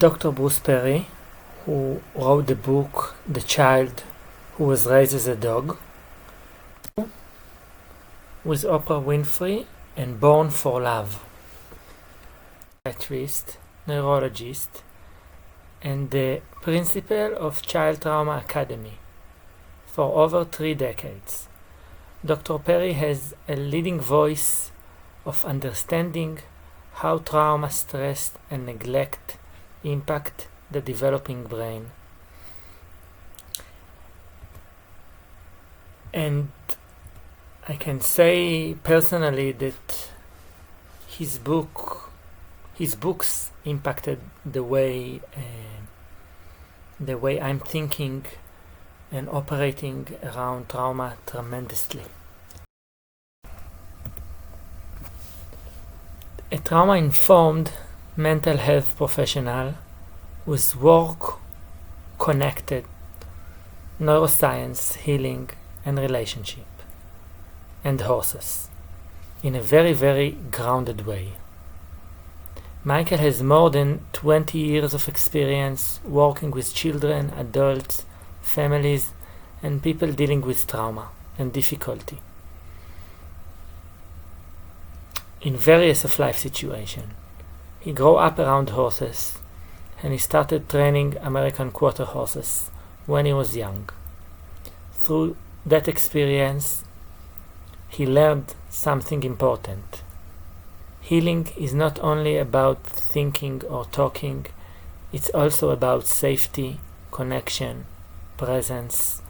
Dr. Bruce Perry, who wrote the book The Child Who Was Raised as a Dog, with Oprah Winfrey, and Born for Love, psychiatrist, neurologist, and the principal of Child Trauma Academy for over 3 decades. Dr. Perry has a leading voice of understanding how trauma, stress, and neglect impact the developing brain. And I can say personally that his books impacted the way I'm thinking and operating around trauma tremendously. A trauma-informed mental health professional with work-connected neuroscience, healing, and relationship, and horses, in a very, very grounded way. Michael has more than 20 years of experience working with children, adults, families, and people dealing with trauma and difficulty in various of life situations. He grew up around horses, and he started training American quarter horses when he was young. Through that experience, he learned something important. Healing is not only about thinking or talking, it's also about safety, connection, presence,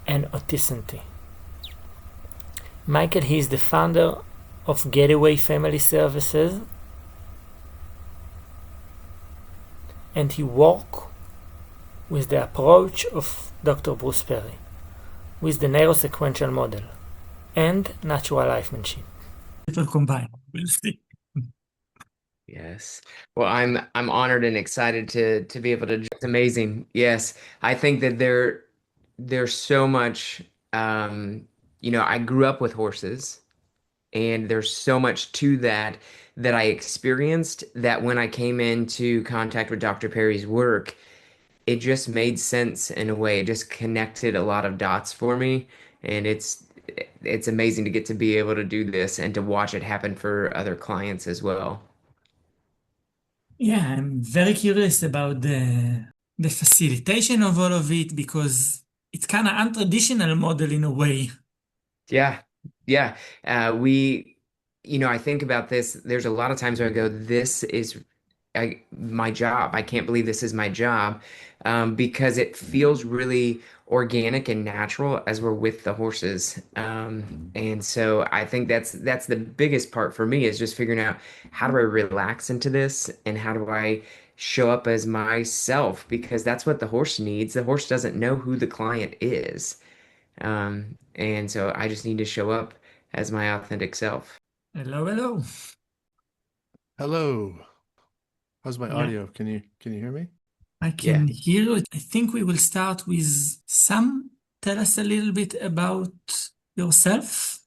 and authenticity. Michael, he is the founder of Getaway Family Services, and he works with the approach of Dr. Bruce Perry, with the Neurosequential Model and natural lifemanship. It will combine. We'll see. Yes. Well, I'm honored and excited to be able to. It's amazing. Yes. I think that there's so much I grew up with horses, and there's so much to that I experienced, that when I came into contact with Dr. Perry's work, it just made sense in a way. It just connected a lot of dots for me, and it's amazing to get to be able to do this and to watch it happen for other clients as well. Yeah, I'm very curious about the facilitation of all of it because it's kind of untraditional model in a way. Yeah. Yeah. I think about this. There's a lot of times where I go, this is my job. I can't believe this is my job, because it feels really organic and natural as we're with the horses. And so I think that's the biggest part for me, is just figuring out, how do I relax into this, and how do I show up as myself, because that's what the horse needs. The horse doesn't know who the client is. And so I just need to show up as my authentic self. Hello, hello. Hello. How's my Yeah, audio? Can you hear me? I Yeah. can hear you. I think we will start with Sam. Tell us a little bit about yourself,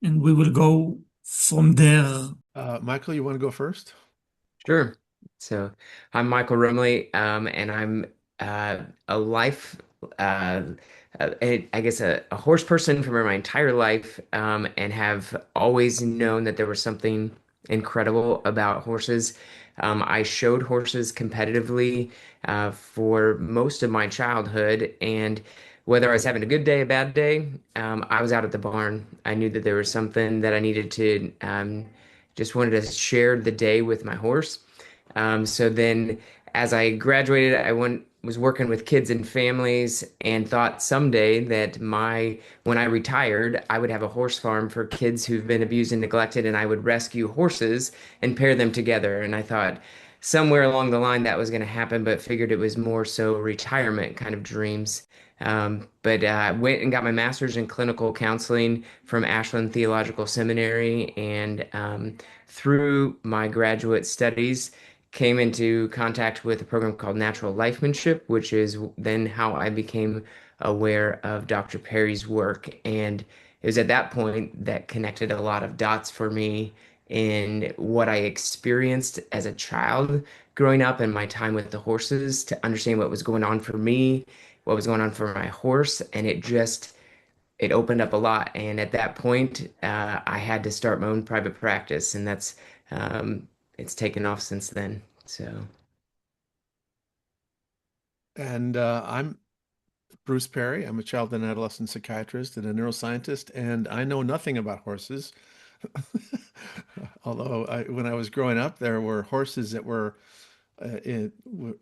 and we will go from there. Michael, you want to go first? Sure. So I'm Michael Remole, and I'm a life, uh, I guess a horse person for my entire life, and have always known that there was something incredible about horses. I showed horses competitively for most of my childhood, and whether I was having a good day, a bad day, I was out at the barn. I knew that there was something that I needed to just wanted to share the day with my horse. So then, as I graduated, was working with kids and families, and thought someday that when I retired, I would have a horse farm for kids who've been abused and neglected, and I would rescue horses and pair them together. And I thought somewhere along the line that was going to happen, but figured it was more so retirement kind of dreams. But I went and got my master's in clinical counseling from Ashland Theological Seminary, and through my graduate studies, came into contact with a program called Natural Lifemanship, which is then how I became aware of Dr. Perry's work. And it was at that point that connected a lot of dots for me. in what I experienced as a child growing up and my time with the horses to understand what was going on for me, what was going on for my horse, and it opened up a lot. And at that point, I had to start my own private practice, and that's um, it's taken off since then. So, And I'm Bruce Perry. I'm a child and adolescent psychiatrist and a neuroscientist, and I know nothing about horses. Although when I was growing up, there were horses that were in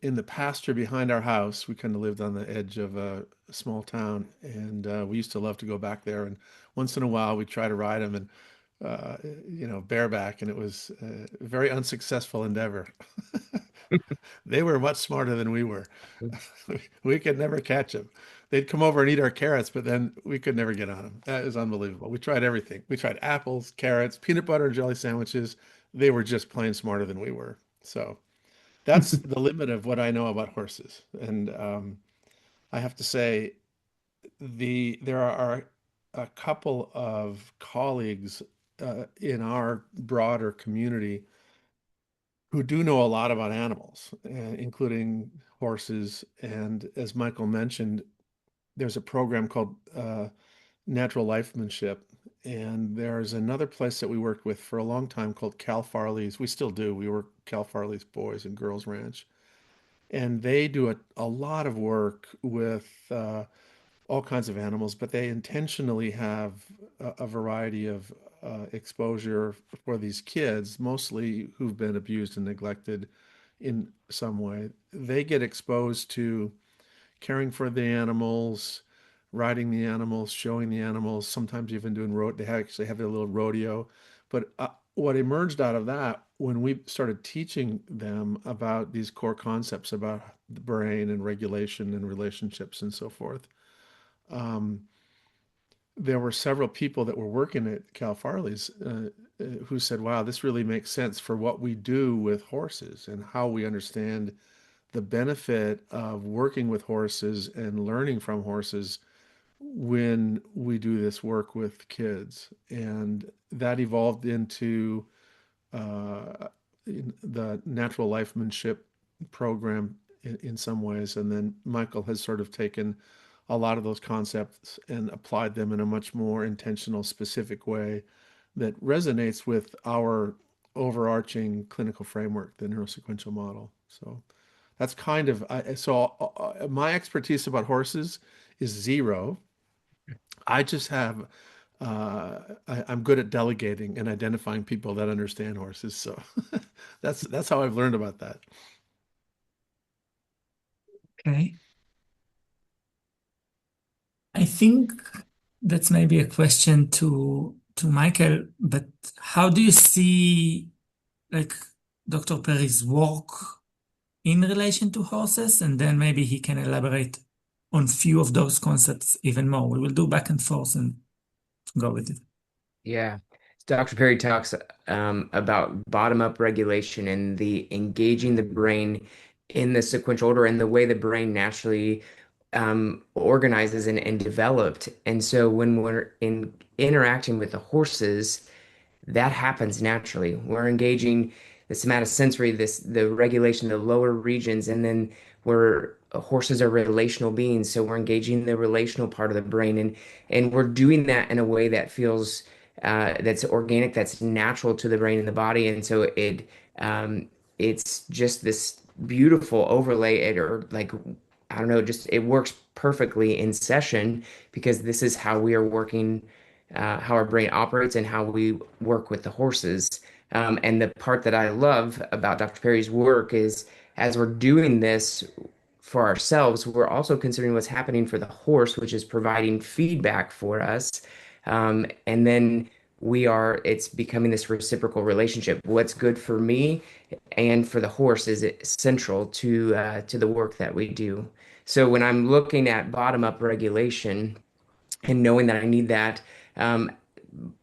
the pasture behind our house. We kind of lived on the edge of a small town, and we used to love to go back there. And once in a while, we'd try to ride them, and bareback, and it was a very unsuccessful endeavor. They were much smarter than we were. We could never catch them. They'd come over and eat our carrots, but then we could never get on them. That is unbelievable. We tried everything. We tried apples, carrots, peanut butter and jelly sandwiches. They were just plain smarter than we were. So that's the limit of what I know about horses. And I have to say, there are a couple of colleagues in our broader community who do know a lot about animals, including horses. And as Michael mentioned, there's a program called Natural Lifemanship. And there's another place that we worked with for a long time called Cal Farley's. We still do. We work Cal Farley's Boys and Girls Ranch. And they do a lot of work with all kinds of animals, but they intentionally have a variety of exposure for these kids, mostly who've been abused and neglected in some way. They get exposed to caring for the animals, riding the animals, showing the animals, sometimes even doing road. They actually have a little rodeo. But what emerged out of that when we started teaching them about these core concepts about the brain and regulation and relationships and so forth, um, there were several people that were working at Cal Farley's who said, wow, this really makes sense for what we do with horses and how we understand the benefit of working with horses and learning from horses when we do this work with kids. And that evolved into the natural lifemanship program in some ways. And then Michael has sort of taken a lot of those concepts and applied them in a much more intentional, specific way that resonates with our overarching clinical framework, the neurosequential model. So that's kind of my expertise about horses is zero. I just have I'm good at delegating and identifying people that understand horses. So that's how I've learned about that. Okay. I think that's maybe a question to Michael, but how do you see like Dr. Perry's work in relation to horses? And then maybe he can elaborate on few of those concepts even more. We will do back and forth and go with it. yeah. Dr. Perry talks about bottom-up regulation and the engaging the brain in the sequential order and the way the brain naturally organizes and developed. And so when we're interacting with the horses, that happens naturally. We're engaging the somatosensory, the regulation, the lower regions, and then we're horses are relational beings, so we're engaging the relational part of the brain, and we're doing that in a way that feels that's organic, that's natural to the brain and the body, and so it's just this beautiful overlay, or like I don't know, just it works perfectly in session because this is how we are working how our brain operates and how we work with the horses. And the part that I love about Dr. Perry's work is as we're doing this for ourselves, we're also considering what's happening for the horse, which is providing feedback for us. And then it's becoming this reciprocal relationship. What's good for me and for the horse is central to the work that we do. So when I'm looking at bottom-up regulation, and knowing that I need that, um,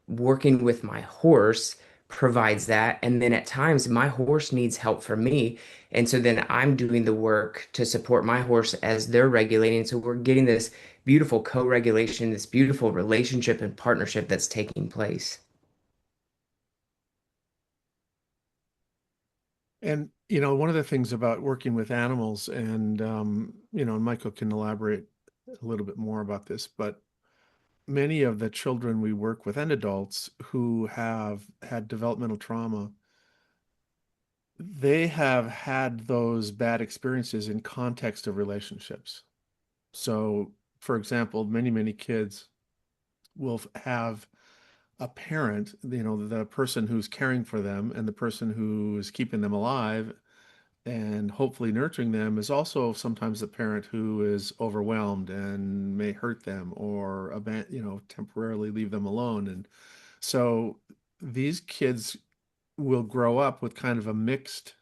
working with my horse provides that. And then at times, my horse needs help from me. And so then I'm doing the work to support my horse as they're regulating. So we're getting this beautiful co-regulation, this beautiful relationship and partnership that's taking place. And, one of the things about working with animals, and, and Michael can elaborate a little bit more about this, but many of the children we work with and adults who have had developmental trauma, they have had those bad experiences in context of relationships. So, for example, many, many kids will have a parent, the person who's caring for them and the person who is keeping them alive and hopefully nurturing them is also sometimes the parent who is overwhelmed and may hurt them or temporarily leave them alone. And so these kids will grow up with kind of a mixed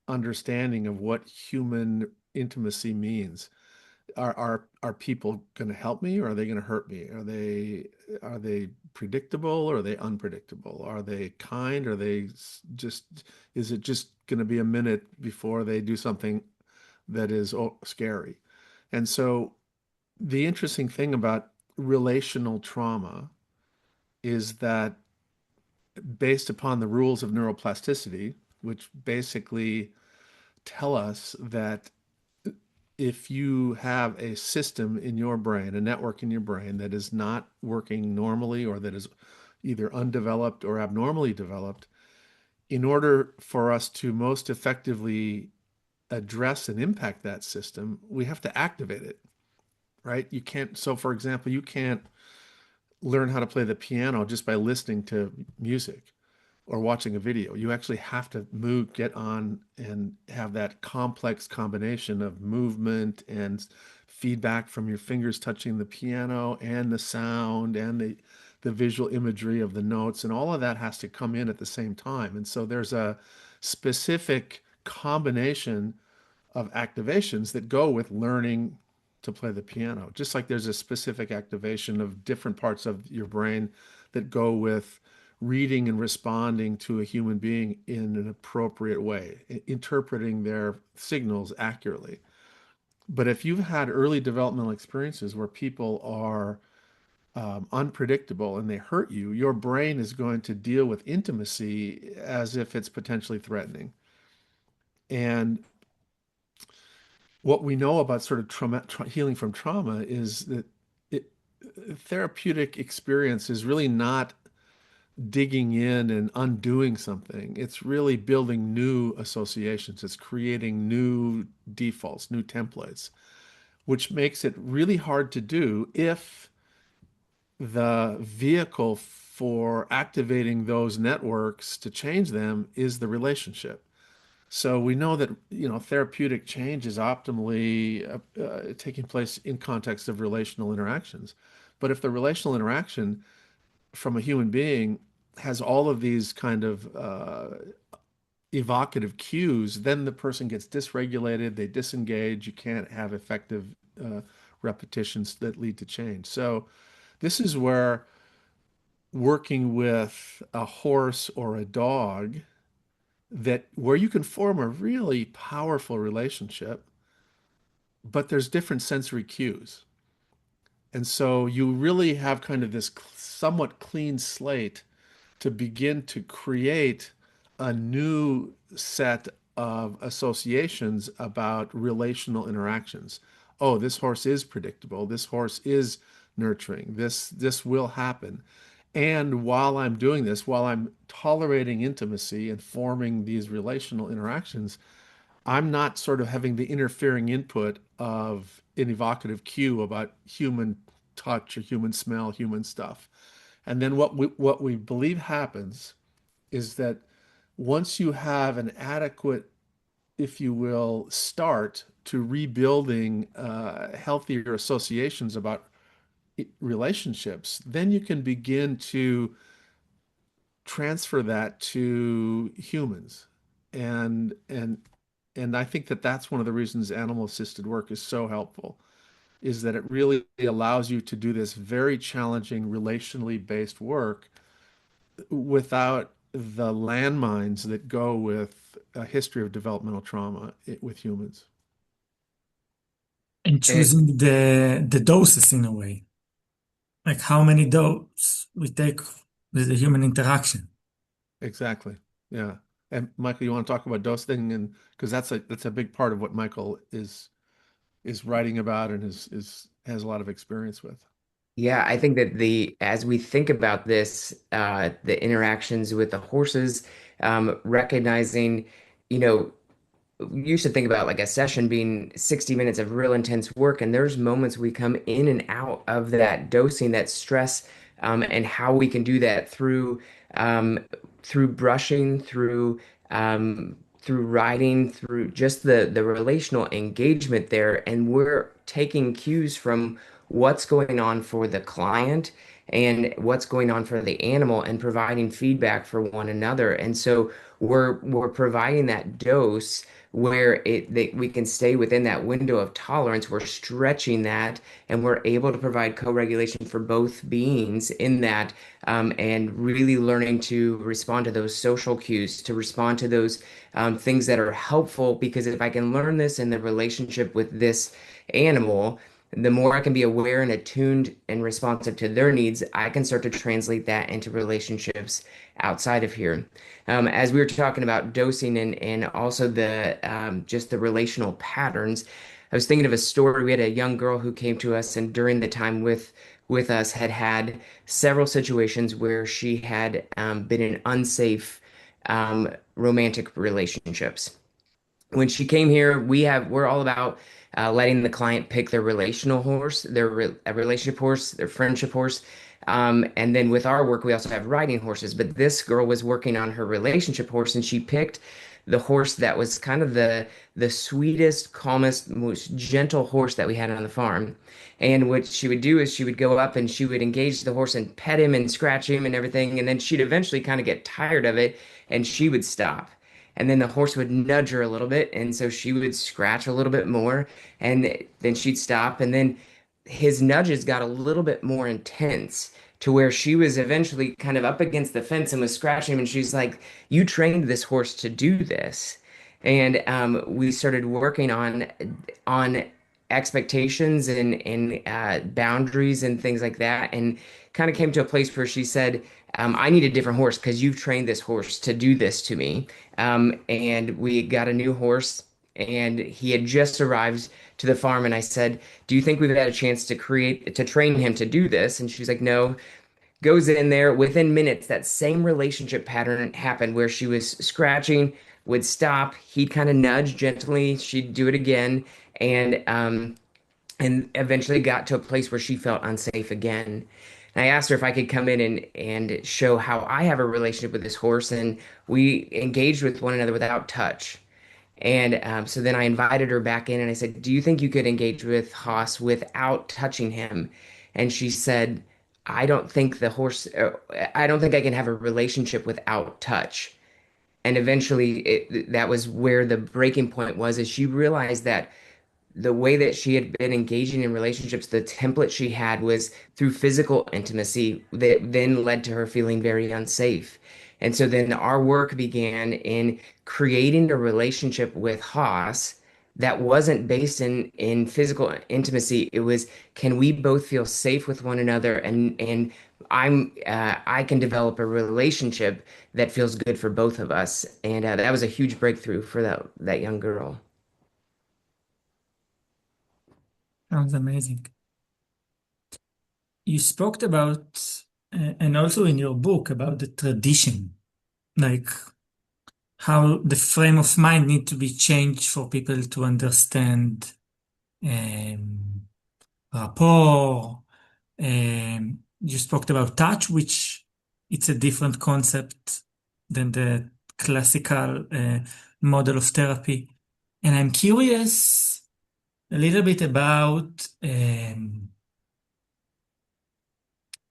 understanding of what human intimacy means. Are people going to help me or are they going to hurt me? Are they predictable or are they unpredictable? Are they kind? Or are they just is it just going to be a minute before they do something that is scary? And so the interesting thing about relational trauma is that based upon the rules of neuroplasticity, which basically tell us that if you have a system in your brain, a network in your brain that is not working normally or that is either undeveloped or abnormally developed, in order for us to most effectively address and impact that system, we have to activate it, right? You can't, so for example, you can't learn how to play the piano just by listening to music or watching a video. You actually have to move, get on, and have that complex combination of movement and feedback from your fingers touching the piano and the sound and the visual imagery of the notes, and all of that has to come in at the same time. And so there's a specific combination of activations that go with learning to play the piano. Just like there's a specific activation of different parts of your brain that go with reading and responding to a human being in an appropriate way, interpreting their signals accurately. But if you've had early developmental experiences where people are unpredictable and they hurt you, your brain is going to deal with intimacy as if it's potentially threatening. And what we know about sort of healing from trauma is that it, therapeutic experience is really not digging in and undoing something. It's really building new associations. It's creating new defaults, new templates, which makes it really hard to do if the vehicle for activating those networks to change them is the relationship. So we know that, therapeutic change is optimally taking place in context of relational interactions. But if the relational interaction from a human being has all of these kind of evocative cues, then the person gets dysregulated, they disengage, you can't have effective uh, repetitions that lead to change. So this is where working with a horse or a dog that where you can form a really powerful relationship, but there's different sensory cues. And so you really have kind of this somewhat clean slate to begin to create a new set of associations about relational interactions. Oh, this horse is predictable. This horse is nurturing. This will happen. And while I'm doing this, while I'm tolerating intimacy and forming these relational interactions, I'm not sort of having the interfering input of an evocative cue about human touch or human smell, human stuff. And then what we believe happens is that once you have an adequate, if you will, start to rebuilding healthier associations about relationships, then you can begin to transfer that to humans. And I think that that's one of the reasons animal assisted work is so helpful, is that it really allows you to do this very challenging relationally based work without the landmines that go with a history of developmental trauma with humans. And And choosing the doses in a way, like how many doses we take with the human interaction. Exactly. Yeah. And Michael, you want to talk about dosing, and because that's a big part of what Michael is writing about and is has a lot of experience with. Yeah, I think that as we think about this, the interactions with the horses, recognizing, you know, you should think about like a session being 60 minutes of real intense work, and there's moments we come in and out of that dosing, that stress, and how we can do that um, through brushing, through riding, through just the relational engagement there, and we're taking cues from what's going on for the client and what's going on for the animal and providing feedback for one another. And so we're providing that dose where we can stay within that window of tolerance. We're stretching that, and we're able to provide co-regulation for both beings in that, and really learning to respond to those social cues, to respond to those things that are helpful. Because if I can learn this in the relationship with this animal, the more I can be aware and attuned and responsive to their needs, I can start to translate that into relationships outside of here. As we were talking about dosing and also the just the relational patterns, I was thinking of a story. We had a young girl who came to us, and during the time with us, had several situations where she had been in unsafe romantic relationships. When she came here, we're all about letting the client pick their relational horse, a relationship horse, their friendship horse. And then with our work, we also have riding horses. But this girl was working on her relationship horse, and she picked the horse that was kind of the sweetest, calmest, most gentle horse that we had on the farm. And what she would do is she would go up and she would engage the horse and pet him and scratch him and everything. And then she'd eventually kind of get tired of it, and she would stop, and then the horse would nudge her a little bit, and so she would scratch a little bit more, and then she'd stop, and then his nudges got a little bit more intense to where she was eventually kind of up against the fence and was scratching him, and she's like, you trained this horse to do this. And we started working on expectations and boundaries and things like that, and kind of came to a place where she said, I need a different horse because you've trained this horse to do this to me. And we got a new horse, and he had just arrived to the farm. And I said, do you think we've had a chance to train him to do this? And she's like, no. Goes in there. Within minutes, that same relationship pattern happened where she was scratching, would stop. He'd kind of nudge gently. She'd do it again. And eventually got to a place where she felt unsafe again. And I asked her if I could come in and show how I have a relationship with this horse, and we engaged with one another without touch. And so then I invited her back in, and I said, "Do you think you could engage with Haas without touching him?" And she said, I don't think I can have a relationship without touch." And eventually, that was where the breaking point was, is she realized that the way that she had been engaging in relationships, the template she had was through physical intimacy that then led to her feeling very unsafe. And so then our work began in creating a relationship with Haas that wasn't based in physical intimacy. It was, can we both feel safe with one another, and I can develop a relationship that feels good for both of us. And that was a huge breakthrough for that young girl. Sounds amazing. You spoke about, and also in your book, about the tradition, like how the frame of mind need to be changed for people to understand um, rapport. You spoke about touch, which it's a different concept than the classical model of therapy. And I'm curious a little bit about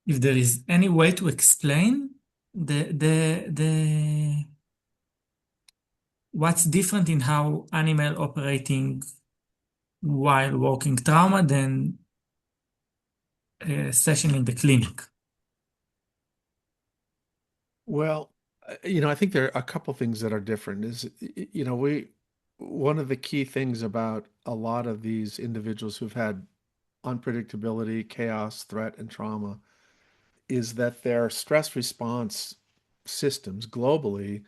if there is any way to explain the what's different in how animal operating while walking trauma than a session in the clinic. Well, I think there are a couple things that are different. One of the key things about a lot of these individuals who've had unpredictability, chaos, threat, and trauma is that their stress response systems globally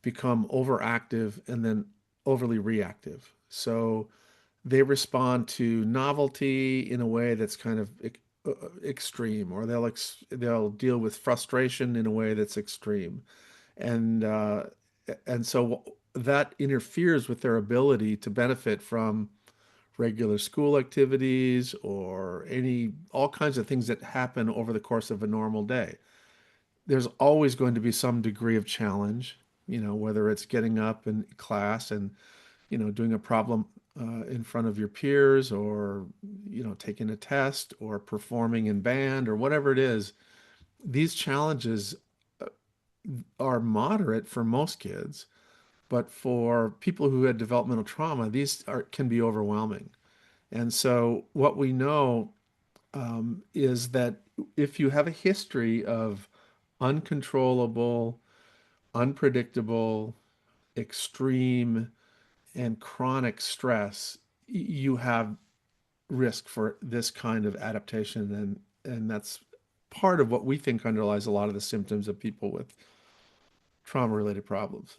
become overactive and then overly reactive. So they respond to novelty in a way that's kind of extreme, or they'll deal with frustration in a way that's extreme, and so that interferes with their ability to benefit from regular school activities or all kinds of things that happen over the course of a normal day. There's always going to be some degree of challenge, whether it's getting up in class and doing a problem in front of your peers, or taking a test, or performing in band, or whatever it is. These challenges uh, are moderate for most kids, but for people who had developmental trauma, these can be overwhelming. And so what we know is that if you have a history of uncontrollable, unpredictable, extreme, and chronic stress, you have risk for this kind of adaptation, and that's part of what we think underlies a lot of the symptoms of people with trauma-related problems.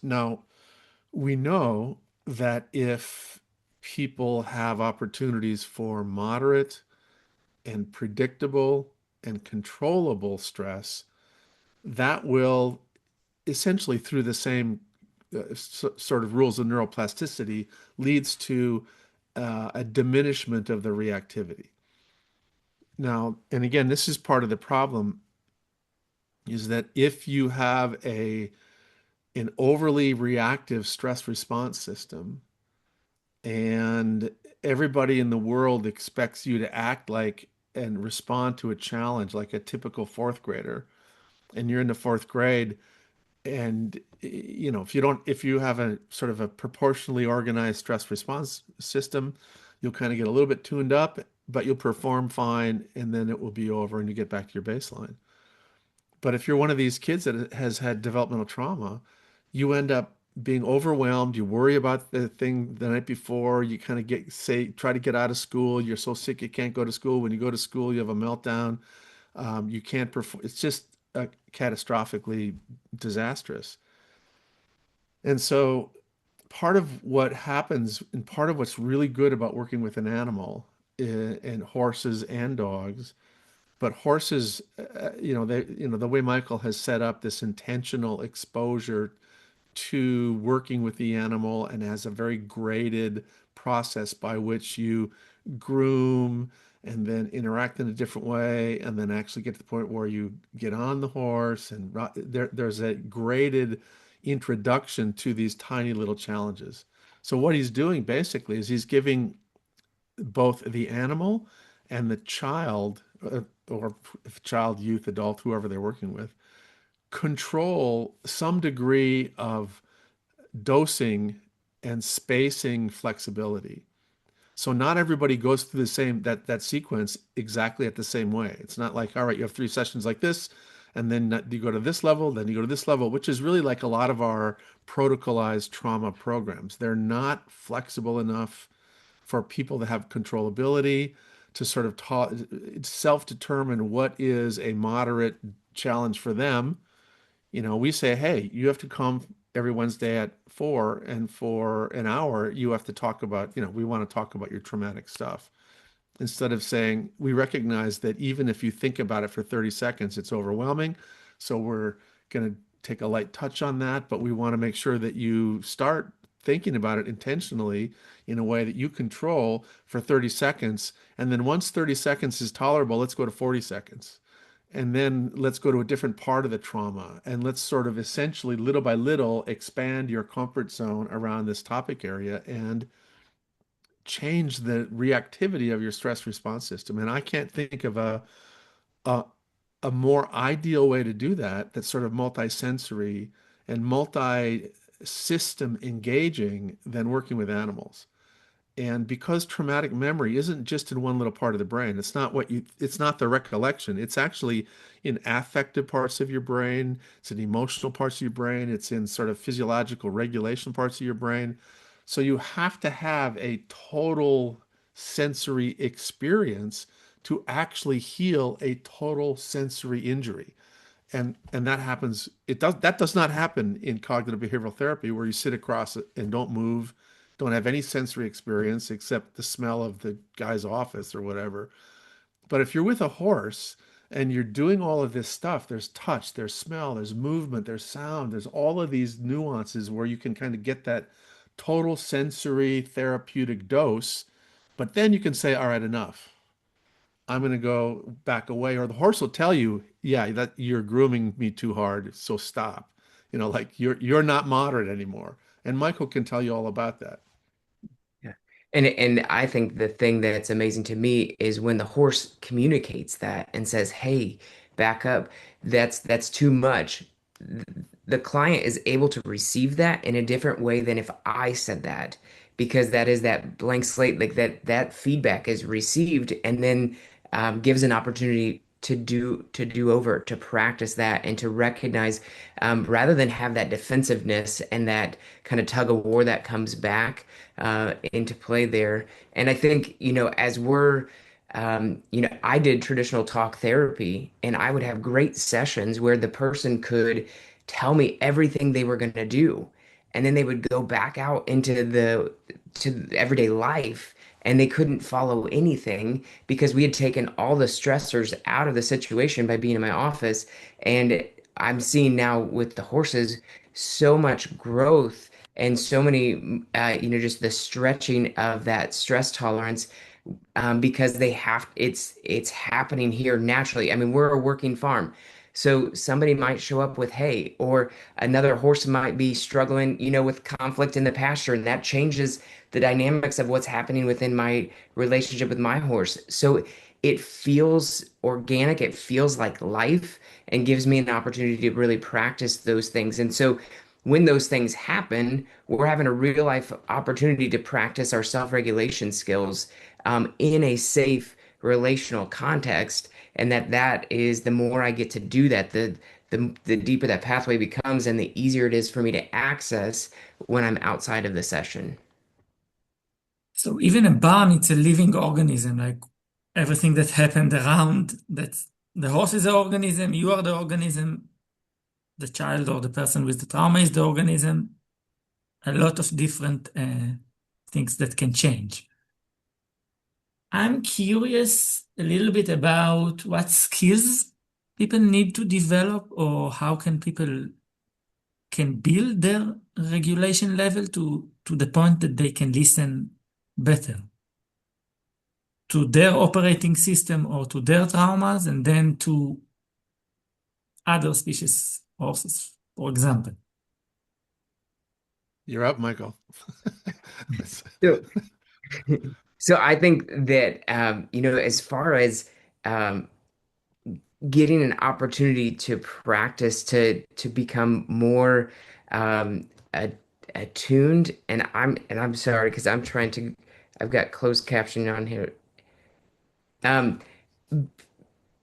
Now, we know that if people have opportunities for moderate and predictable and controllable stress, that will essentially, through the same sort of rules of neuroplasticity, leads to a diminishment of the reactivity. Now, and again, this is part of the problem, is that if you have an overly reactive stress response system, and everybody in the world expects you to act like and respond to a challenge like a typical fourth grader, and you're in the fourth grade, and if you have a sort of a proportionally organized stress response system, you'll kind of get a little bit tuned up, but you'll perform fine, and then it will be over and you get back to your baseline. But if you're one of these kids that has had developmental trauma, you end up being overwhelmed. You worry about the thing the night before. You kind of try to get out of school. You're so sick you can't go to school. When you go to school, you have a meltdown. You can't perform. It's just catastrophically disastrous. And so part of what happens, and part of what's really good about working with an animal, and horses and dogs, but horses, the way Michael has set up this intentional exposure to working with the animal, and has a very graded process by which you groom and then interact in a different way, and then actually get to the point where you get on the horse, and there's a graded introduction to these tiny little challenges. So what he's doing basically is he's giving both the animal and the child, or child, youth, adult, whoever they're working with, control some degree of dosing and spacing flexibility. So not everybody goes through the same that sequence exactly at the same way. It's not like, all right, you have 3 sessions like this, and then you go to this level, then you go to this level, which is really like a lot of our protocolized trauma programs. They're not flexible enough for people to have controllability, to sort of self-determine what is a moderate challenge for them. We say, hey, you have to come every Wednesday at 4, and for an hour, you have to talk about, we want to talk about your traumatic stuff. Instead of saying, we recognize that even if you think about it for 30 seconds, it's overwhelming. So we're going to take a light touch on that, but we want to make sure that you start thinking about it intentionally in a way that you control for 30 seconds. And then once 30 seconds is tolerable, let's go to 40 seconds. And then let's go to a different part of the trauma, and let's sort of essentially little by little expand your comfort zone around this topic area and change the reactivity of your stress response system. And I can't think of a, a more ideal way to do that, that's sort of multi-sensory and multi-system engaging, than working with animals. And because traumatic memory isn't just in one little part of the brain, it's not the recollection. It's actually in affective parts of your brain. It's in emotional parts of your brain. It's in sort of physiological regulation parts of your brain. So you have to have a total sensory experience to actually heal a total sensory injury. And that happens, that does not happen in cognitive behavioral therapy where you sit across it and don't move, don't have any sensory experience except the smell of the guy's office or whatever. But if you're with a horse and you're doing all of this stuff, there's touch, there's smell, there's movement, there's sound, there's all of these nuances where you can kind of get that total sensory therapeutic dose. But then you can say, all right, enough. I'm going to go back away. Or the horse will tell you, yeah, that you're grooming me too hard, so stop. Like you're not moderate anymore. And Michael can tell you all about that. Yeah. And I think the thing that's amazing to me is when the horse communicates that and says, "Hey, back up. That's too much." The client is able to receive that in a different way than if I said that, because that is that blank slate, like that feedback is received and then gives an opportunity to do over, to practice that and to recognize, rather than have that defensiveness and that kind of tug of war that comes back into play there. And I think, as we're I did traditional talk therapy, and I would have great sessions where the person could tell me everything they were going to do, and then they would go back out into the to everyday life, and they couldn't follow anything because we had taken all the stressors out of the situation by being in my office. And I'm seeing now with the horses so much growth and so many, just the stretching of that stress tolerance, because it's happening here naturally. I mean, we're a working farm. So somebody might show up with hay, or another horse might be struggling, with conflict in the pasture, and that changes the dynamics of what's happening within my relationship with my horse. So it feels organic, it feels like life, and gives me an opportunity to really practice those things. And so when those things happen, we're having a real life opportunity to practice our self-regulation skills, in a safe relational context. And that is, the more I get to do that, the deeper that pathway becomes, and the easier it is for me to access when I'm outside of the session. So even a barn, it's a living organism, like everything that happened around, that's the horse is the organism, you are the organism, the child or the person with the trauma is the organism, a lot of different things that can change. I'm curious a little bit about what skills people need to develop, or how can people can build their regulation level to the point that they can listen better to their operating system or to their traumas, and then to other species horses, for example. You're up, Michael. So, so I think that, as far as um, getting an opportunity to practice, to become more um, a- attuned, and I'm sorry because I've got closed captioning on here. Um,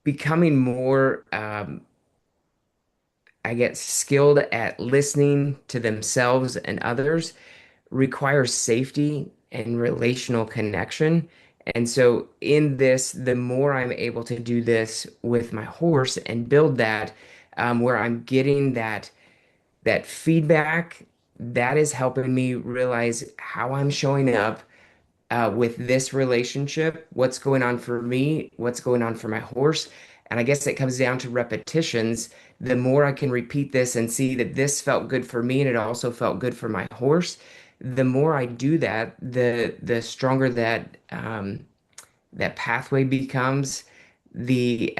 Becoming more, I get skilled at listening to themselves and others requires safety and relational connection. And so in this, the more I'm able to do this with my horse and build that, where I'm getting that feedback, that is helping me realize how I'm showing up with this relationship, what's going on for me, what's going on for my horse. And I guess it comes down to repetitions. The more I can repeat this and see that this felt good for me and it also felt good for my horse, the more I do that, the stronger that pathway becomes. The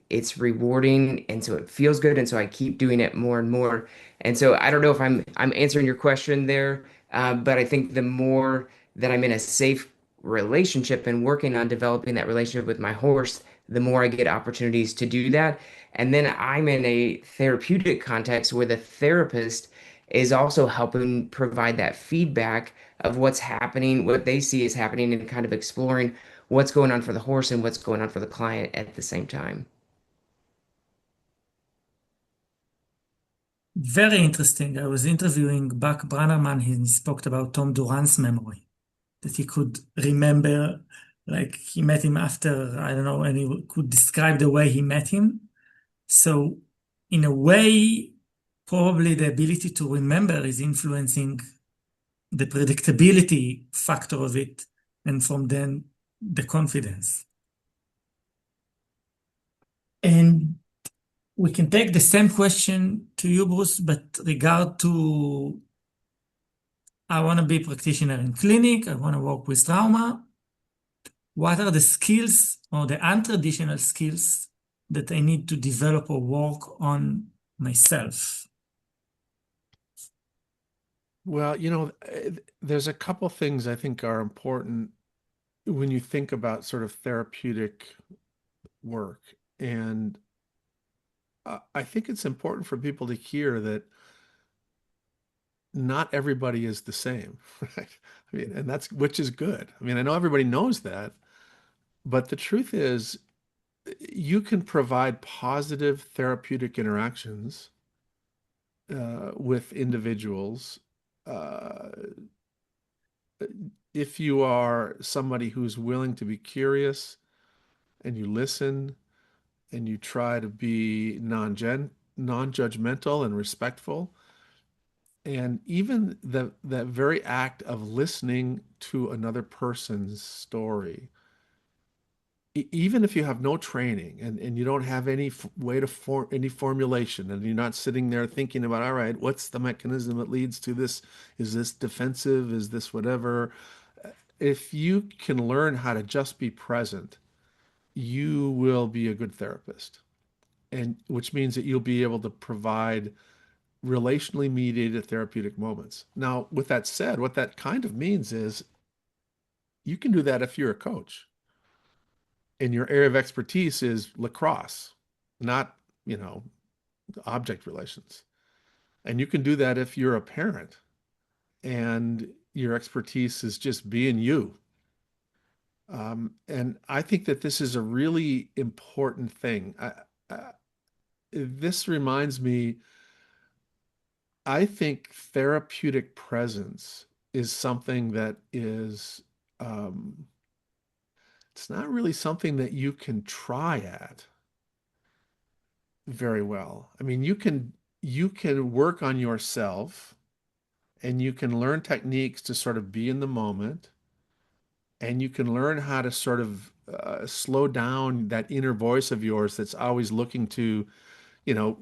It's rewarding, and so it feels good, and so I keep doing it more and more. And so I don't know if I'm answering your question there, but I think the more that I'm in a safe relationship and working on developing that relationship with my horse, the more I get opportunities to do that. And then I'm in a therapeutic context where the therapist is also helping provide that feedback of what's happening, what they see is happening, and kind of exploring what's going on for the horse and what's going on for the client at the same time. Very interesting. I was interviewing Buck Brannaman. He spoke about Tom Duran's memory, that he could remember, like he met him after, I don't know, and he could describe the way he met him. So in a way, probably the ability to remember is influencing the predictability factor of it, and from then the confidence. And we can take the same question to you, Bruce, but regard to, I want to be a practitioner in clinic, I want to work with trauma. What are the skills or the untraditional skills that I need to develop or work on myself? Well, there's a couple things I think are important when you think about sort of therapeutic work. And I think it's important for people to hear that not everybody is the same, right? I mean, and which is good. I mean, I know everybody knows that, but the truth is, you can provide positive therapeutic interactions with individuals uh, if you are somebody who's willing to be curious and you listen and you try to be non-judgmental and respectful. And even that very act of listening to another person's story, even if you have no training and you don't have any way to form any formulation, and you're not sitting there thinking about, all right, what's the mechanism that leads to this? Is this defensive? Is this whatever? If you can learn how to just be present, you will be a good therapist. And which means that you'll be able to provide relationally mediated therapeutic moments. Now, with that said, what that kind of means is you can do that if you're a coach and your area of expertise is lacrosse, not, object relations. And you can do that if you're a parent and your expertise is just being you. And I think that this is a really important thing. This reminds me, I think therapeutic presence is something that um, it's not really something that you can try at very well. I mean, you can work on yourself and you can learn techniques to sort of be in the moment, and you can learn how to sort of slow down that inner voice of yours that's always looking to, you know,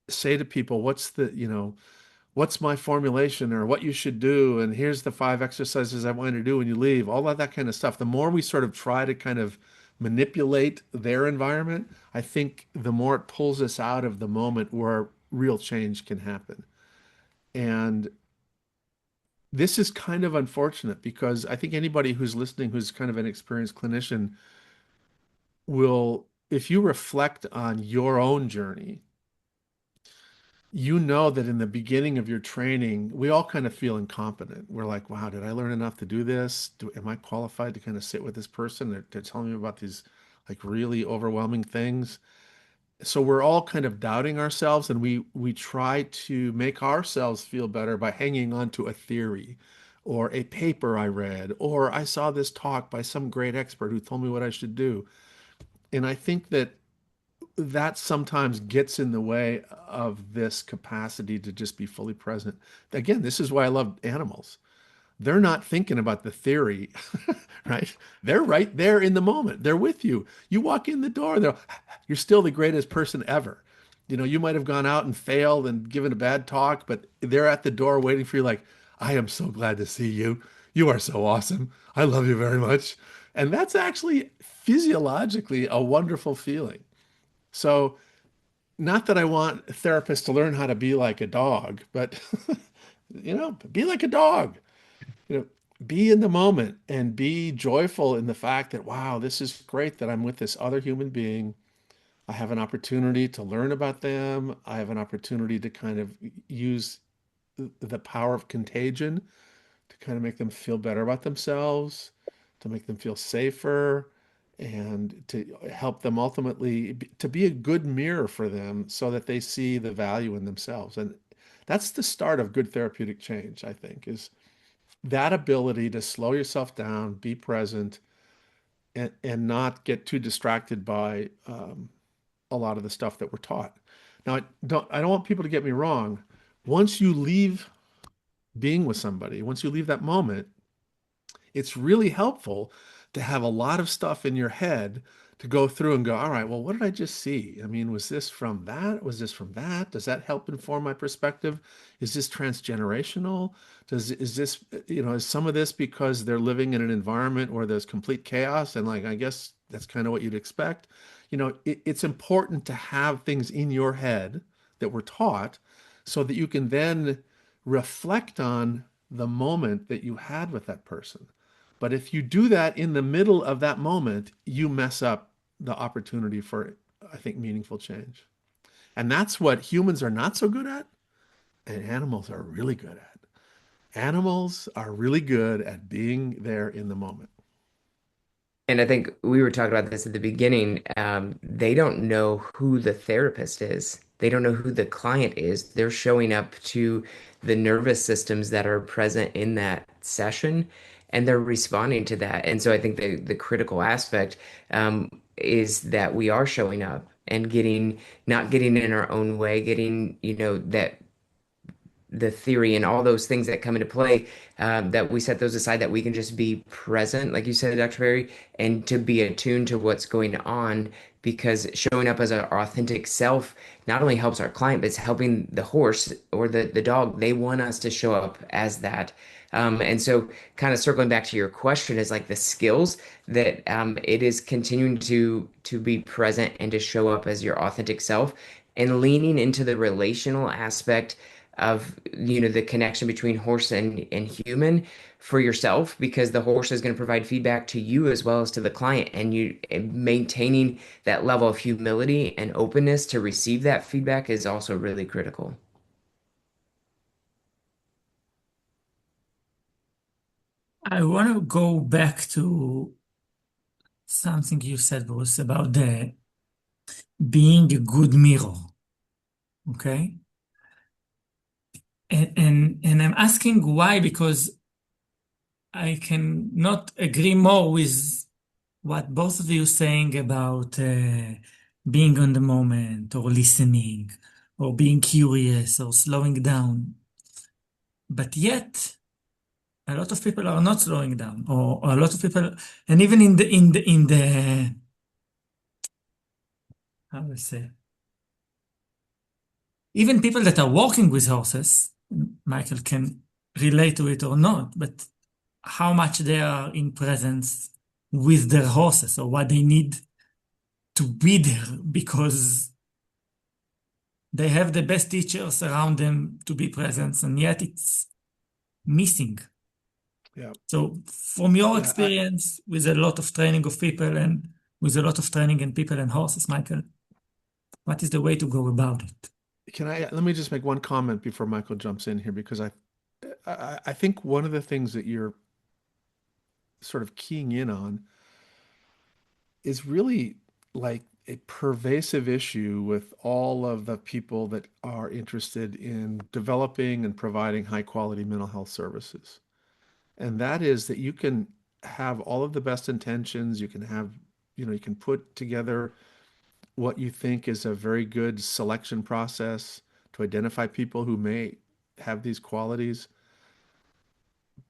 say to people, what's my formulation or what you should do, and here's the 5 exercises I want you to do when you leave, all of that kind of stuff. The more we sort of try to kind of manipulate their environment, I think the more it pulls us out of the moment where real change can happen. And this is kind of unfortunate because I think anybody who's listening who's kind of an experienced clinician will, if you reflect on your own journey, you know that in the beginning of your training, we all kind of feel incompetent. We're like, wow, did I learn enough to do this? Am I qualified to kind of sit with this person? They're telling me about these like really overwhelming things. So we're all kind of doubting ourselves, and we try to make ourselves feel better by hanging on to a theory or a paper I read, or I saw this talk by some great expert who told me what I should do. And I think that sometimes gets in the way of this capacity to just be fully present. Again, this is why I love animals. They're not thinking about the theory, right? They're right there in the moment. They're with you. You walk in the door, you're still the greatest person ever. You might have gone out and failed and given a bad talk, but they're at the door waiting for you, like, I am so glad to see you. You are so awesome. I love you very much. And that's actually physiologically a wonderful feeling. So, not that I want therapists to learn how to be like a dog, but be like a dog. You know, be in the moment and be joyful in the fact that, wow, this is great that I'm with this other human being. I have an opportunity to learn about them. I have an opportunity to kind of use the power of contagion to kind of make them feel better about themselves, to make them feel safer, and to help them ultimately to be a good mirror for them so that they see the value in themselves. And that's the start of good therapeutic change, I think, is that ability to slow yourself down, be present, and not get too distracted by a lot of the stuff that we're taught. Now, I don't want people to get me wrong. Once you leave being with somebody, once you leave that moment, it's really helpful to have a lot of stuff in your head to go through and go, all right, well, what did I just see? I mean, was this from that? Was this from that? Does that help inform my perspective? Is this transgenerational? Is this, is some of this because they're living in an environment where there's complete chaos? And like, I guess that's kind of what you'd expect. It's important to have things in your head that we're taught so that you can then reflect on the moment that you had with that person. But if you do that in the middle of that moment, you mess up the opportunity for, I think, meaningful change. And that's what humans are not so good at, and animals are really good at. Animals are really good at being there in the moment. And I think we were talking about this at the beginning. They don't know who the therapist is. They don't know who the client is. They're showing up to the nervous systems that are present in that session, and they're responding to that. And so I think the critical aspect is that we are showing up and not getting in our own way, getting, that the theory and all those things that come into play, that we set those aside, that we can just be present, like you said, Dr. Perry, and to be attuned to what's going on, because showing up as our authentic self not only helps our client, but it's helping the horse or the dog. They want us to show up as that. And so kind of circling back to your question is like the skills that it is continuing to be present and to show up as your authentic self and leaning into the relational aspect of the connection between horse and human for yourself, because the horse is going to provide feedback to you as well as to the client, and you and maintaining that level of humility and openness to receive that feedback is also really critical. I want to go back to something you said, Bruce, about the being a good mirror. Okay. And I'm asking why, because I can not agree more with what both of you saying about being on the moment or listening or being curious or slowing down. But yet, a lot of people are not slowing down, or a lot of people, and even in the how do I say, even people that are working with horses, Michael can relate to it or not, but how much they are in presence with their horses or what they need to be there because they have the best teachers around them to be present, and yet it's missing. Yeah. So from your Yeah. experience with a lot of training of people and with a lot of training in people and horses, Michael, what is the way to go about it? Let me just make one comment before Michael jumps in here, because I think one of the things that you're sort of keying in on is really like a pervasive issue with all of the people that are interested in developing and providing high quality mental health services. And that is that you can have all of the best intentions, you can put together what you think is a very good selection process to identify people who may have these qualities.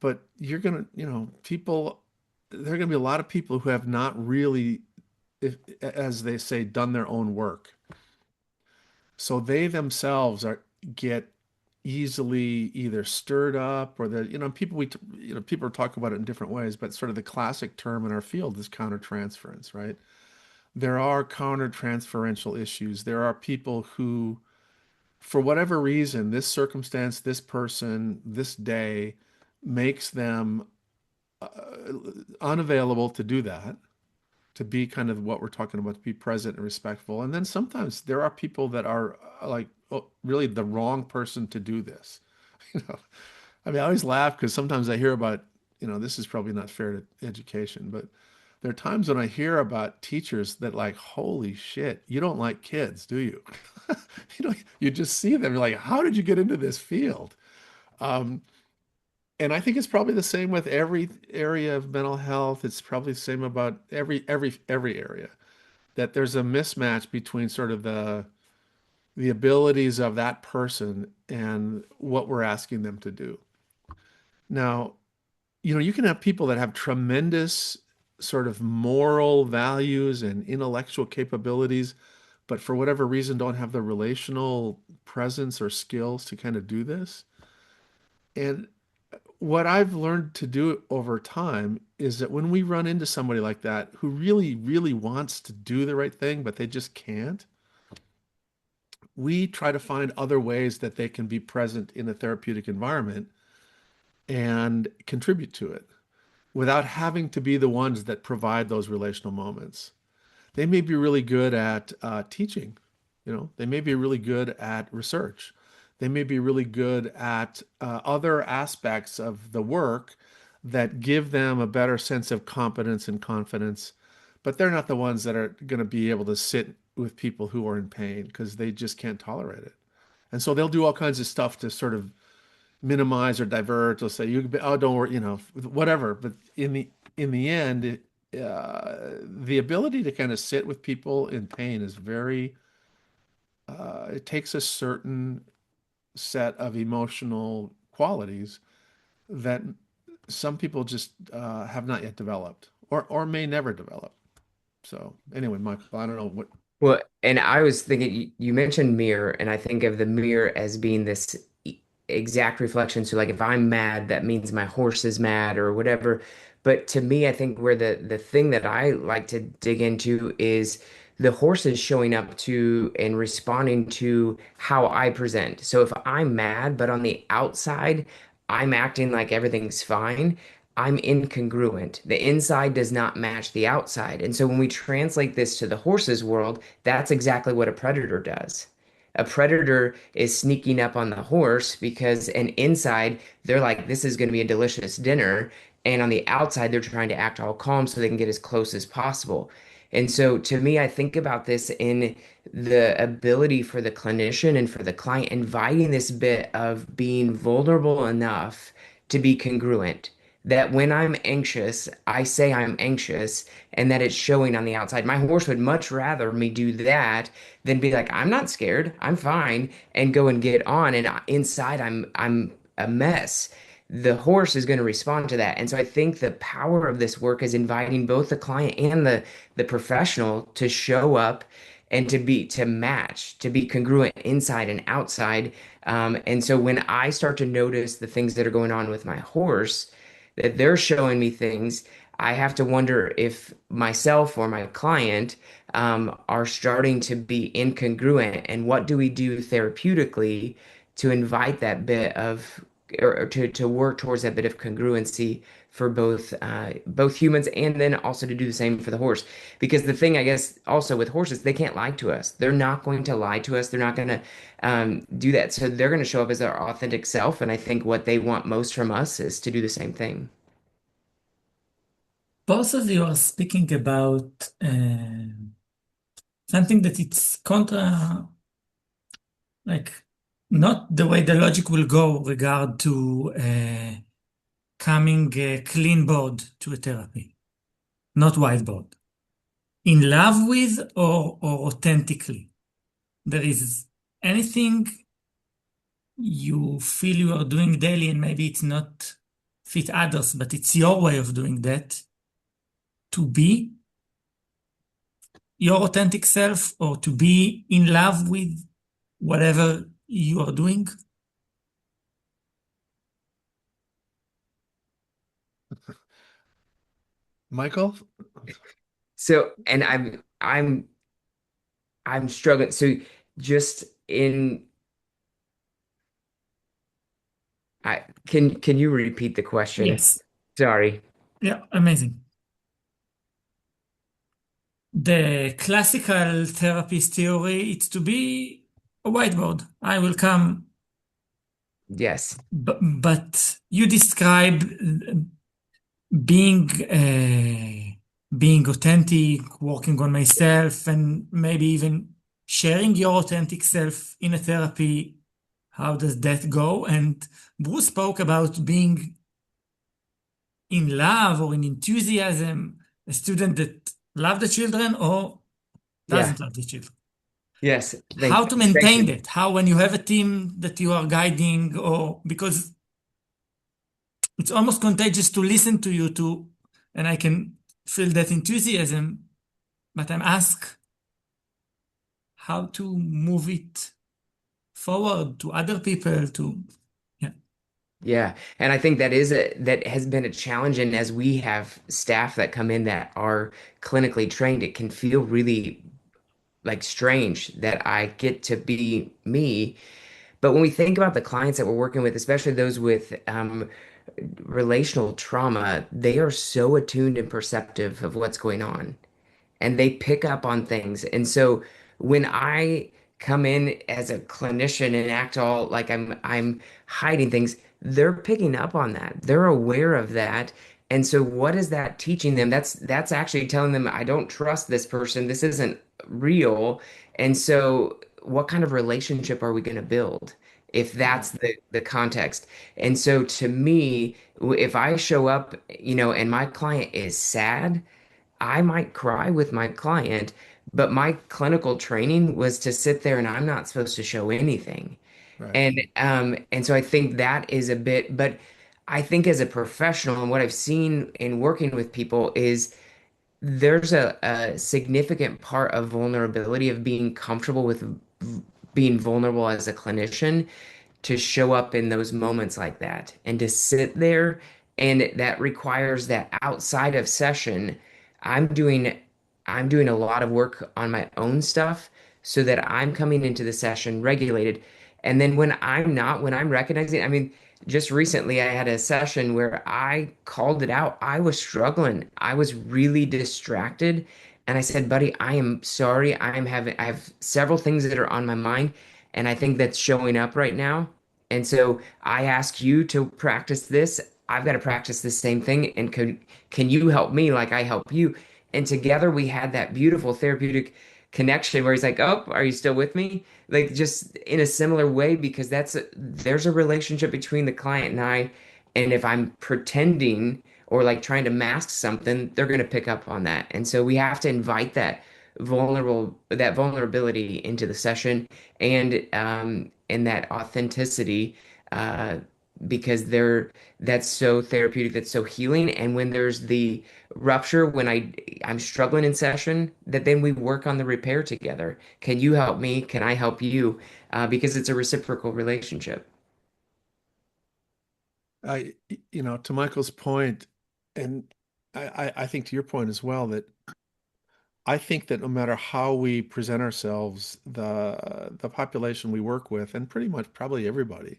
But there are going to be a lot of people who have not really, if, as they say, done their own work. So they themselves get easily either stirred up, or people are talking about it in different ways, but sort of the classic term in our field is countertransference, right? There are countertransferential issues. There are people who, for whatever reason, this circumstance, this person, this day makes them uh, unavailable to do that, to be kind of what we're talking about, to be present and respectful. And then sometimes there are people that are like, oh, really the wrong person to do this. You know, I mean, I always laugh because sometimes I hear about, this is probably not fair to education, but there are times when I hear about teachers that like, holy shit, you don't like kids, do you? You just see them, you're like, how did you get into this field? Um, and I think it's probably the same with every area of mental health. It's probably the same about every area. that there's a mismatch between sort of the abilities of that person and what we're asking them to do. Now, you can have people that have tremendous sort of moral values and intellectual capabilities, but for whatever reason don't have the relational presence or skills to kind of do this. And what I've learned to do over time is that when we run into somebody like that who really, really wants to do the right thing, but they just can't, we try to find other ways that they can be present in a therapeutic environment and contribute to it without having to be the ones that provide those relational moments. They may be really good at teaching, they may be really good at research. They may be really good at other aspects of the work that give them a better sense of competence and confidence, but they're not the ones that are going to be able to sit with people who are in pain because they just can't tolerate it. And so they'll do all kinds of stuff to sort of minimize or divert. They'll say, "Oh, don't worry," whatever. But in the end, the ability to kind of sit with people in pain is very. It takes a certain set of emotional qualities that some people just have not yet developed, or may never develop. So anyway, Michael, I don't know what. Well, and I was thinking, you mentioned mirror, and I think of the mirror as being this exact reflection. So, like, if I'm mad, that means my horse is mad or whatever. But to me, I think where the thing that I like to dig into is the horse is showing up to and responding to how I present. So if I'm mad, but on the outside, I'm acting like everything's fine. I'm incongruent. The inside does not match the outside. And so when we translate this to the horse's world, that's exactly what a predator does. A predator is sneaking up on the horse because, and inside, they're like, this is going to be a delicious dinner. And on the outside, they're trying to act all calm so they can get as close as possible. And so to me, I think about this in the ability for the clinician and for the client, inviting this bit of being vulnerable enough to be congruent. That when I'm anxious, I say I'm anxious and that it's showing on the outside. My horse would much rather me do that than be like, I'm not scared, I'm fine, and go and get on. And inside, I'm a mess. The horse is going to respond to that. And so I think the power of this work is inviting both the client and the professional to show up and to match, to be congruent inside and outside. And so when I start to notice the things that are going on with my horse, that they're showing me things, I have to wonder if myself or my client are starting to be incongruent, and what do we do therapeutically to invite that bit of, or to work towards that bit of congruency for both humans, and then also to do the same for the horse. Because the thing, I guess, also with horses, they can't lie to us. They're not going to lie to us. They're not going to do that. So they're going to show up as their authentic self. And I think what they want most from us is to do the same thing. Both of you are speaking about something that it's contra, like not the way the logic will go regard to coming clean board to a therapy, not whiteboard. In love with or authentically. There is anything you feel you are doing daily and maybe it's not fit others, but it's your way of doing that to be your authentic self or to be in love with whatever you are doing. Michael? So, and I'm struggling. So just in I can you repeat the question? Yes. Sorry. Yeah, amazing. The classical therapist theory, it's to be a whiteboard. I will come, Yes. but you describe being being authentic, working on myself, and maybe even sharing your authentic self in a therapy. How does that go? And Bruce spoke about being in love or in enthusiasm, a student that love the children or Yeah. doesn't love the children. Yes. How to Thank maintain you. that? How, when you have a team that you are guiding, or because it's almost contagious to listen to you to, and I can feel that enthusiasm, but I'm asked how to move it forward to other people to, yeah. Yeah. And I think that has been a challenge. And as we have staff that come in that are clinically trained, it can feel really like strange that I get to be me. But when we think about the clients that we're working with, especially those with relational trauma, they are so attuned and perceptive of what's going on, and they pick up on things. And so when I come in as a clinician and act all like I'm hiding things, they're picking up on that. They're aware of that. And so what is that teaching them? That's actually telling them I don't trust this person. This isn't real. And so what kind of relationship are we going to build if Yeah. that's the context? And so to me, if I show up, and my client is sad, I might cry with my client, but my clinical training was to sit there and I'm not supposed to show anything. Right. And so I think that is a bit, but I think as a professional and what I've seen in working with people is there's a significant part of vulnerability of being comfortable with being vulnerable as a clinician to show up in those moments like that and to sit there. And that requires that outside of session, I'm doing I'm doing a lot of work on my own stuff so that I'm coming into the session regulated. And then when I'm not, when I'm recognizing, I mean, just recently I had a session where I called it out. I was struggling. I was really distracted. And I said, buddy, I am sorry. I have several things that are on my mind. And I think that's showing up right now. And so I ask you to practice this. I've got to practice the same thing. And can you help me like I help you? And together we had that beautiful therapeutic connection where he's like, "Oh, are you still with me?" Like just in a similar way, because there's a relationship between the client and I. And if I'm pretending or like trying to mask something, they're going to pick up on that. And so we have to invite that vulnerability into the session and that authenticity uh, because that's so therapeutic, that's so healing. And when there's the rupture, when I'm struggling in session, that then we work on the repair together. Can you help me? Can I help you? Because it's a reciprocal relationship. I, to Michael's point, and I think to your point as well, that I think that no matter how we present ourselves, the population we work with, and pretty much probably everybody,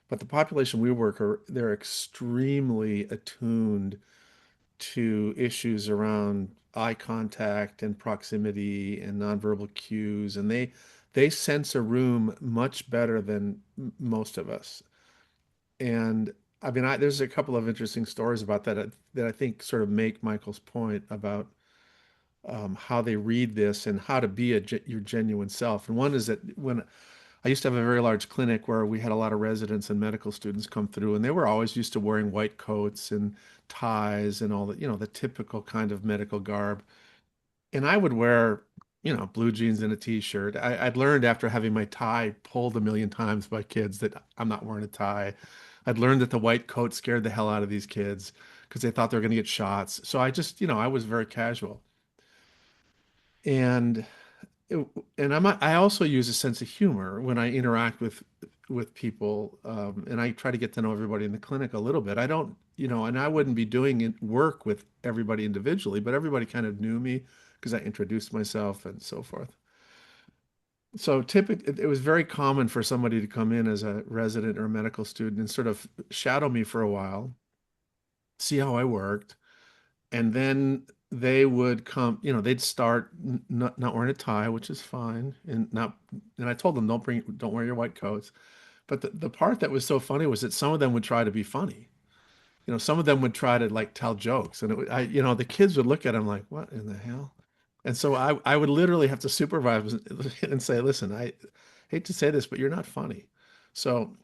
but the population we work are they're extremely attuned to issues around eye contact and proximity and nonverbal cues, and they sense a room much better than most of us. And I mean, there's a couple of interesting stories about that I think sort of make Michael's point about how they read this and how to be your genuine self. And one is that when I used to have a very large clinic where we had a lot of residents and medical students come through, and they were always used to wearing white coats and ties and all the, the typical kind of medical garb. And I would wear, blue jeans and a t-shirt. I'd learned after having my tie pulled a million times by kids that I'm not wearing a tie. I'd learned that the white coat scared the hell out of these kids because they thought they were going to get shots. So I just, I was very casual. And it- and I also use a sense of humor when I interact with people, and I try to get to know everybody in the clinic a little bit. I don't, and I wouldn't be doing work with everybody individually, but everybody kind of knew me because I introduced myself and so forth. So typically, it was very common for somebody to come in as a resident or a medical student and sort of shadow me for a while, see how I worked, and then they would come, they'd start not wearing a tie, which is fine, and I told them don't wear your white coats. But the part that was so funny was that some of them would try to be funny. Some of them would try to like tell jokes, and the kids would look at them like, what in the hell? And so I would literally have to supervise and say, listen, I hate to say this, but you're not funny. So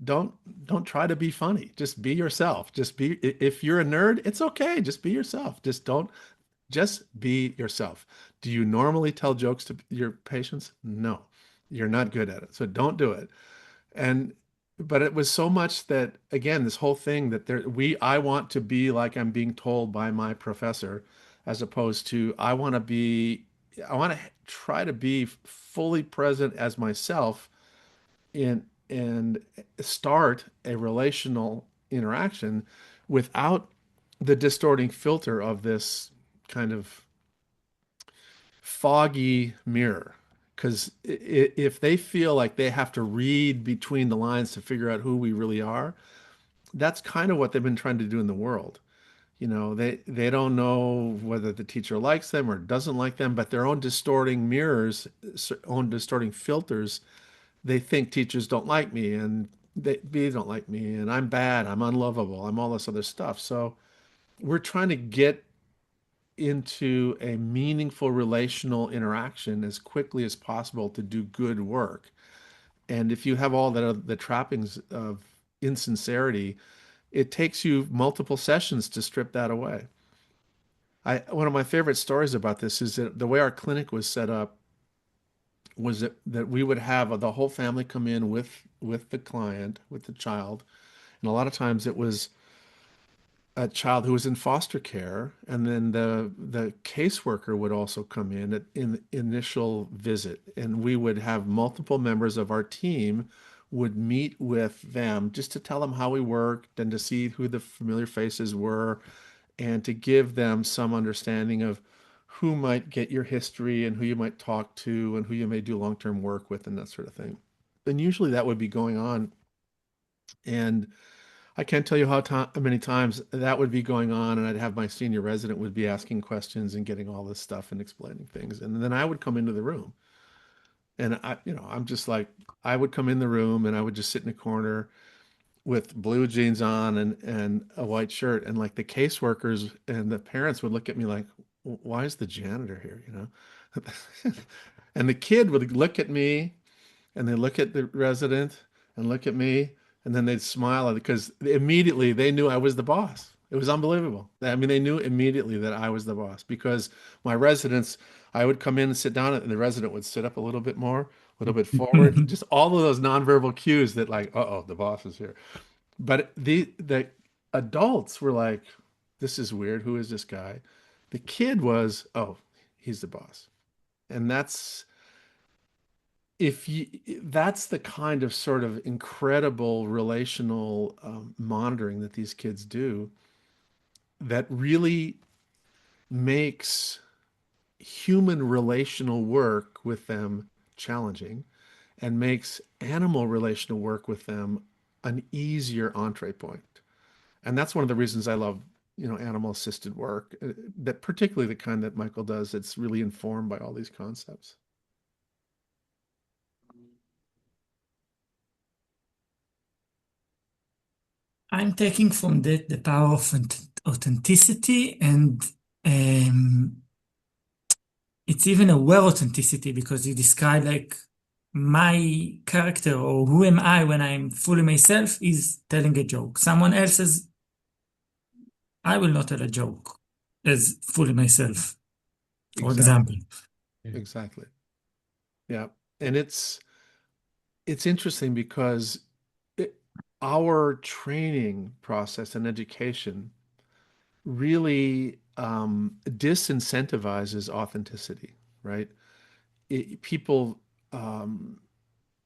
don't don't try to be funny. Just be yourself. If you're a nerd, it's okay. Just be yourself. Just don't. Just be yourself. Do you normally tell jokes to your patients? No, you're not good at it. So don't do it. And but it was so much that again, this whole thing that I want to be like I'm being told by my professor, as opposed to I want to try to be fully present as myself in and start a relational interaction without the distorting filter of this kind of foggy mirror. Because if they feel like they have to read between the lines to figure out who we really are, that's kind of what they've been trying to do in the world. They don't know whether the teacher likes them or doesn't like them, but their own distorting mirrors, own distorting filters, they think teachers don't like me and they don't like me and I'm bad, I'm unlovable, I'm all this other stuff. So we're trying to get into a meaningful relational interaction as quickly as possible to do good work. And if you have all the trappings of insincerity, it takes you multiple sessions to strip that away. One of my favorite stories about this is that the way our clinic was set up was that we would have the whole family come in with the client, with the child, and a lot of times it was a child who was in foster care, and then the caseworker would also come in the initial visit, and we would have multiple members of our team would meet with them just to tell them how we worked and to see who the familiar faces were and to give them some understanding of who might get your history and who you might talk to and who you may do long-term work with and that sort of thing. And usually that would be going on. And I can't tell you how many times that would be going on, and I'd have my senior resident would be asking questions and getting all this stuff and explaining things. And then I would come into the room. And I'm just like, I would come in the room and I would just sit in a corner with blue jeans on and a white shirt. And like the caseworkers and the parents would look at me like, why is the janitor here? And the kid would look at me and they look at the resident and look at me and then they'd smile because immediately they knew I was the boss. It was unbelievable. I mean, they knew immediately that I was the boss because my residents, I would come in and sit down and the resident would sit up a little bit more, a little bit forward, just all of those nonverbal cues that like, uh-oh, the boss is here. But the adults were like, this is weird. Who is this guy? The kid was, oh, he's the boss. And that's the kind of sort of incredible relational monitoring that these kids do that really makes human relational work with them challenging and makes animal relational work with them an easier entree point. And that's one of the reasons I love, animal assisted work, that particularly the kind that Michael does, that's really informed by all these concepts. I'm taking from that the power of authenticity, and um, it's even aware authenticity because you describe like my character or who am I when I'm fully myself is telling a joke. Someone else's, I will not tell a joke as fully myself, for Exactly. example. Exactly. Yeah. And it's interesting because it, our training process and education really disincentivizes authenticity, right? People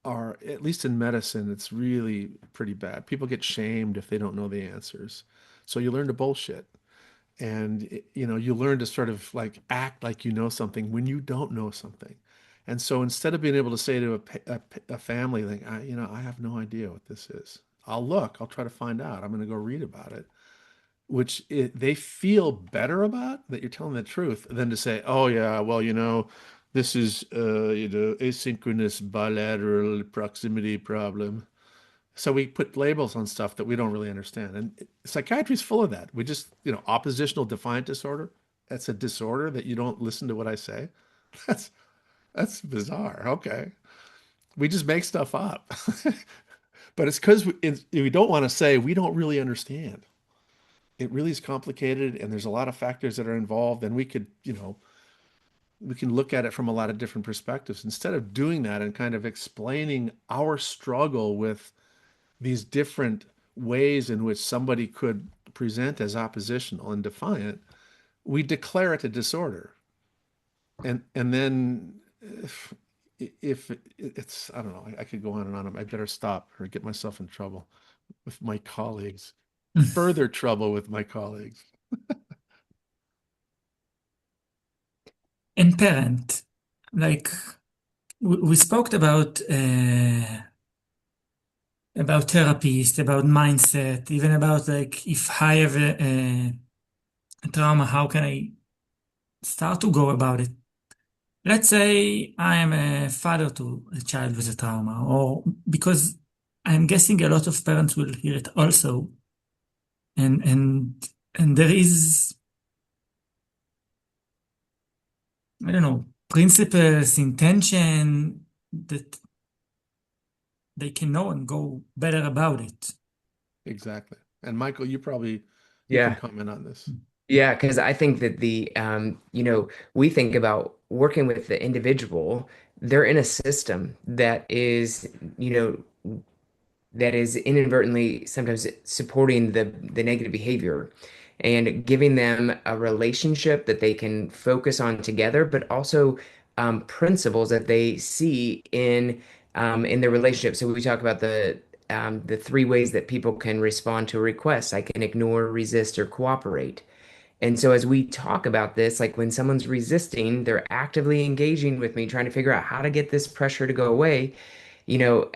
are, at least in medicine, it's really pretty bad. People get shamed if they don't know the answers. So you learn to bullshit. And you learn to sort of like act like you know something when you don't know something. And so instead of being able to say to a family like, I have no idea what this is. I'll try to find out. I'm going to go read about it, they feel better about that you're telling the truth than to say, oh yeah, well, this is asynchronous bilateral proximity problem. So we put labels on stuff that we don't really understand. And psychiatry is full of that. We just, oppositional defiant disorder. That's a disorder that you don't listen to what I say. That's that's bizarre. Okay. We just make stuff up. But it's because we don't want to say we don't really understand. it really is complicated and there's a lot of factors that are involved, and we could, we can look at it from a lot of different perspectives. Instead of doing that and kind of explaining our struggle with these different ways in which somebody could present as oppositional and defiant, we declare it a disorder. And then if it's, I don't know, I could go on and on. I better stop or get myself in trouble with my colleagues, further trouble with my colleagues. And parent, like we spoke about therapists, about mindset, even about like if I have a trauma, how can I start to go about it? Let's say I am a father to a child with a trauma, or because I'm guessing a lot of parents will hear it also, and and and there is, I don't know, principles, intention that they can know and go better about it. Exactly. And Michael, you can Yeah. comment on this. Yeah, because I think that we think about working with the individual, they're in a system that is, you know, that is inadvertently sometimes supporting the negative behavior and giving them a relationship that they can focus on together, but also principles that they see in their relationship. So we talk about the three ways that people can respond to a request. I can ignore, resist, or cooperate. And so as we talk about this, like when someone's resisting, they're actively engaging with me, trying to figure out how to get this pressure to go away. To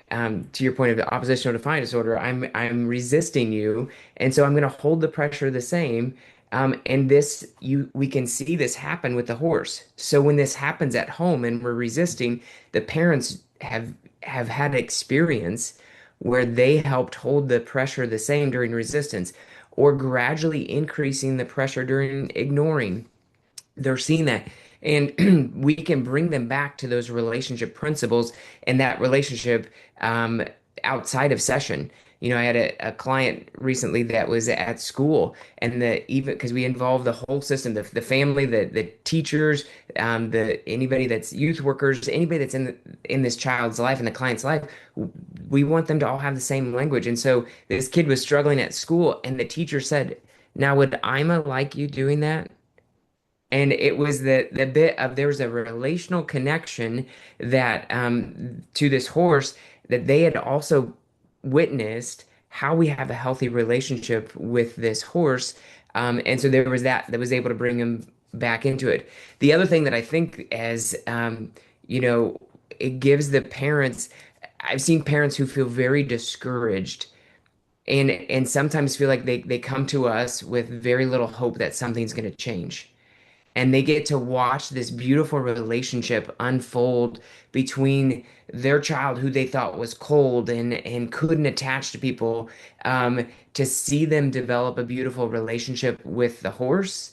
your point of the oppositional defiant disorder, I'm resisting you, and so I'm going to hold the pressure the same. And this you we can see this happen with the horse. So when this happens at home and we're resisting, the parents have had experience where they helped hold the pressure the same during resistance, or gradually increasing the pressure during ignoring. They're seeing that. And we can bring them back to those relationship principles and that relationship um, outside of session. I had a client recently that was at school, and even because we involve the whole system, the family, the teachers, the anybody that's youth workers, anybody that's in this child's life, in the client's life, we want them to all have the same language. And so this kid was struggling at school, and the teacher said, "Now, would Ima like you doing that?" And it was the bit of there was a relational connection that to this horse that they had also witnessed how we have a healthy relationship with this horse. And so there was that was able to bring him back into it. The other thing that I think as you know, it gives the parents, I've seen parents who feel very discouraged and sometimes feel like they come to us with very little hope that something's going to change, and they get to watch this beautiful relationship unfold between their child who they thought was cold and couldn't attach to people, to see them develop a beautiful relationship with the horse,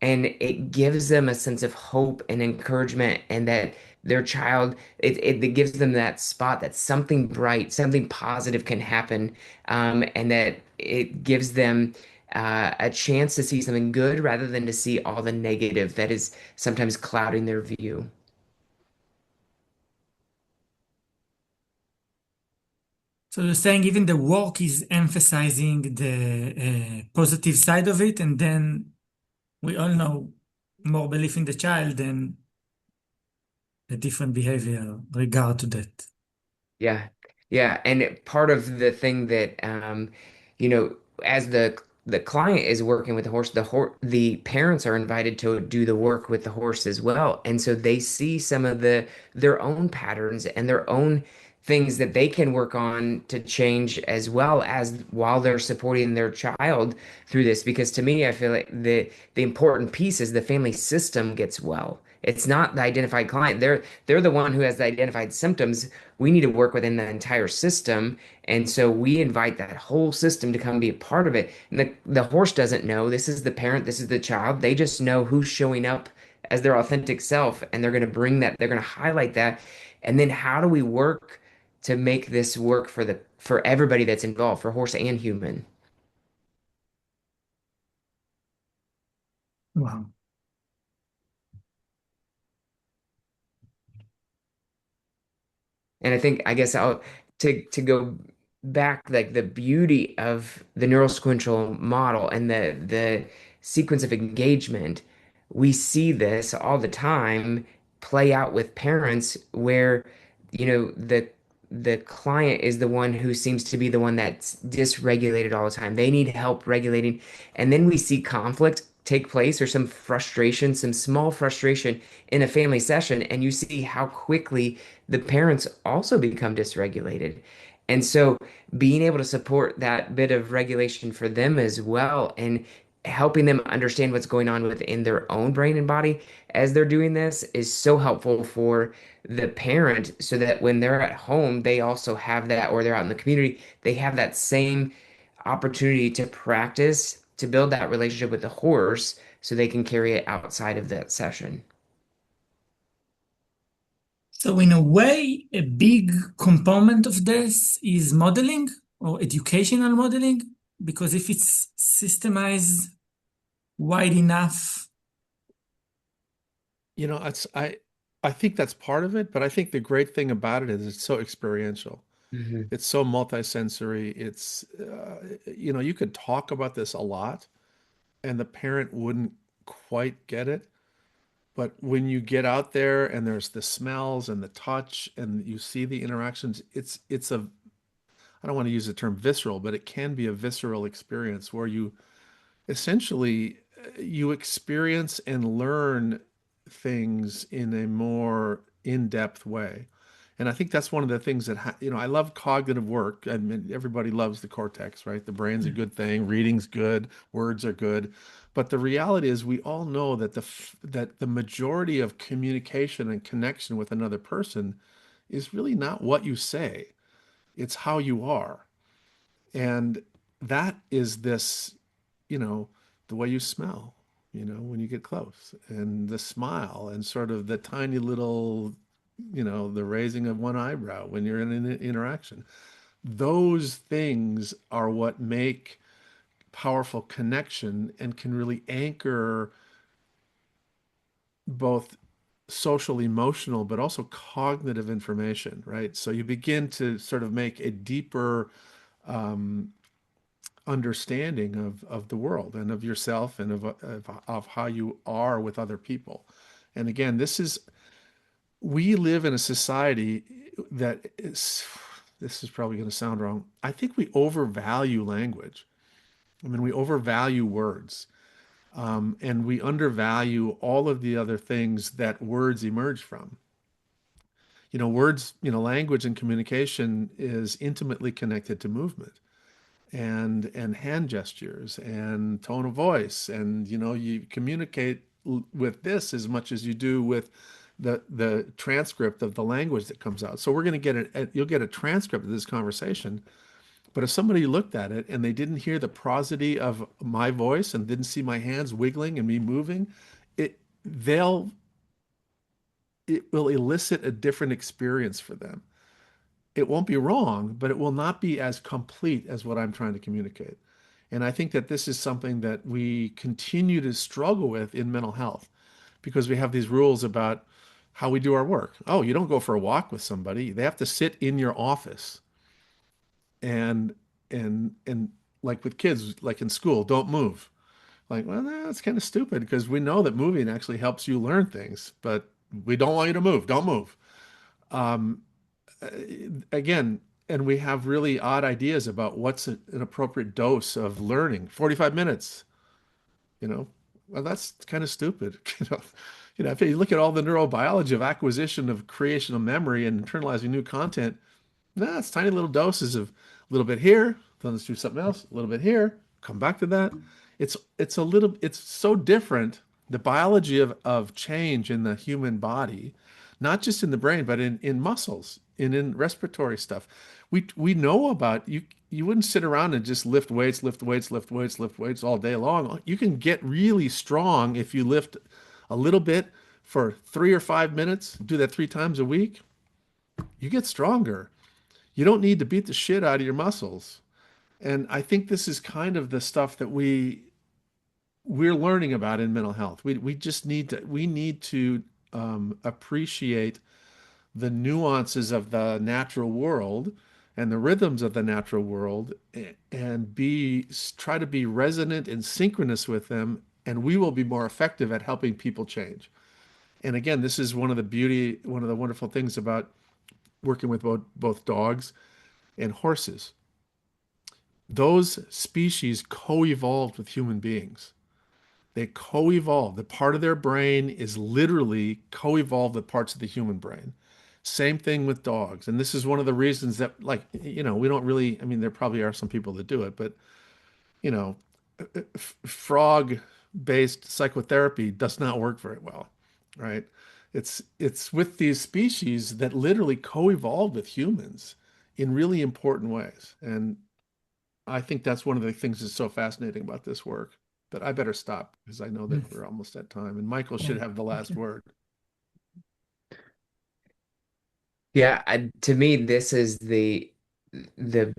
and it gives them a sense of hope and encouragement, and that their child, it gives them that spot that something bright, something positive can happen, and that it gives them a chance to see something good rather than to see all the negative that is sometimes clouding their view. So you're saying even the work is emphasizing the positive side of it, and then we all know more belief in the child than a different behavior regard to that. Yeah. Yeah. And part of the thing that, you know, as the client is working with the parents are invited to do the work with the horse as well. And so they see some of their own patterns and their own things that they can work on to change as well as while they're supporting their child through this. Because to me, I feel like the important piece is the family system gets well. It's not the identified client. They're the one who has the identified symptoms. We need to work within the entire system. And so we invite that whole system to come be a part of it. And the horse doesn't know this is the parent, this is the child. They just know who's showing up as their authentic self. And they're going to bring that, they're going to highlight that. And then how do we work to make this work for everybody that's involved, for horse and human? Wow. And I think, I guess I'll to go back, like the beauty of the neurosequential model and the sequence of engagement, we see this all the time play out with parents where, the client is the one who seems to be the one that's dysregulated all the time. They need help regulating. And then we see conflict take place or some frustration, some small frustration in a family session, and you see how quickly the parents also become dysregulated. And so being able to support that bit of regulation for them as well and helping them understand what's going on within their own brain and body as they're doing this is so helpful for the parent so that when they're at home, they also have that, or they're out in the community, they have that same opportunity to practice, to build that relationship with the horse so they can carry it outside of that session. So in a way, a big component of this is modeling or educational modeling, because if it's systemized wide enough. I think that's part of it, but I think the great thing about it is it's so experiential. Mhm. It's so multisensory. You could talk about this a lot and the parent wouldn't quite get it. But when you get out there and there's the smells and the touch and you see the interactions, I don't want to use the term visceral, but it can be a visceral experience where you essentially you experience and learn things in a more in-depth way. And I think that's one of the things I love cognitive work. I mean, everybody loves the cortex, right? The brain's a good thing, reading's good, words are good. But the reality is we all know that the majority of communication and connection with another person is really not what you say, it's how you are. And that is this, you know, the way you smell, when you get close, and the smile, and sort of the tiny little, the raising of one eyebrow when you're in an interaction. Those things are what make powerful connection and can really anchor both social, emotional, but also cognitive information, right? So you begin to sort of make a deeper um, understanding of the world and of yourself and of how you are with other people. And again, we live in a society that this is probably going to sound wrong. I think we overvalue language. I mean, we overvalue words, and we undervalue all of the other things that words emerge from. Language and communication is intimately connected to movement and hand gestures and tone of voice, and you communicate with this as much as you do with the transcript of the language that comes out. So we're going to you'll get a transcript of this conversation, but if somebody looked at it and they didn't hear the prosody of my voice and didn't see my hands wiggling and me moving, it they'll it will elicit a different experience for them. It won't be wrong, but it will not be as complete as what I'm trying to communicate. And I think that this is something that we continue to struggle with in mental health because we have these rules about how we do our work. Oh, you don't go for a walk with somebody. They have to sit in your office. And like with kids, like in school, don't move. Like, well, that's kind of stupid because we know that moving actually helps you learn things, but we don't want you to move. Don't move. Um, Again, and we have really odd ideas about what's an appropriate dose of learning. 45 minutes, well, that's kind of stupid. If you look at all the neurobiology of acquisition of creation of memory and internalizing new content, it's tiny little doses of a little bit here, then let's do something else, a little bit here, come back to that. It's so different. The biology of change in the human body, not just in the brain, but in muscles, in respiratory stuff. We know about you wouldn't sit around and just lift weights, lift weights, lift weights, lift weights all day long. You can get really strong if you lift a little bit for 3 or 5 minutes, do that 3 times a week, you get stronger. You don't need to beat the shit out of your muscles. And I think this is kind of the stuff that we we're learning about in mental health. We just need to appreciate the nuances of the natural world and the rhythms of the natural world and try to be resonant and synchronous with them, and we will be more effective at helping people change. And again, this is one of the wonderful things about working with both dogs and horses. Those species co-evolved with human beings. They co-evolve. The part of their brain is literally co-evolved with parts of the human brain. Same thing with dogs. And this is one of the reasons that, like, we don't really, I mean, there probably are some people that do it, but, you know, frog-based psychotherapy does not work very well, right? It's with these species that literally co-evolved with humans in really important ways. And I think that's one of the things that's so fascinating about this work. But I better stop because I know that we're almost at time, and Michael should have the last word. Yeah, to me, this is the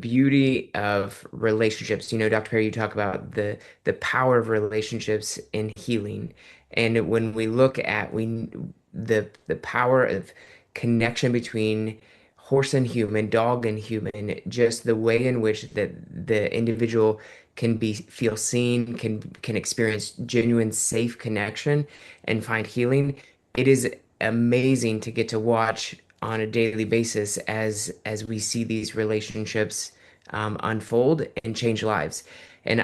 beauty of relationships. Dr. Perry, you talk about the power of relationships in healing, and when we look at the power of connection between horse and human, dog and human, just the way in which the individual can feel seen, can experience genuine safe connection and find healing. It is amazing to get to watch on a daily basis as we see these relationships unfold and change lives. And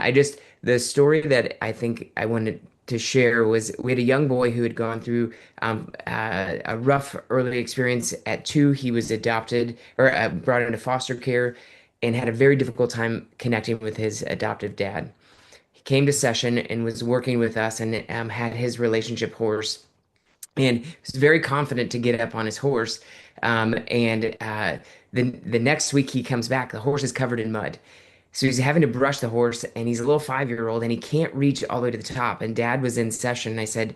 the story that I think I wanted to share was we had a young boy who had gone through a rough early experience. At 2, he was adopted or brought into foster care and had a very difficult time connecting with his adoptive dad. He came to session and was working with us and had his relationship horse and was very confident to get up on his horse. And the next week he comes back, the horse is covered in mud. So he's having to brush the horse, and he's a little 5-year-old, and he can't reach all the way to the top. And Dad was in session, and I said,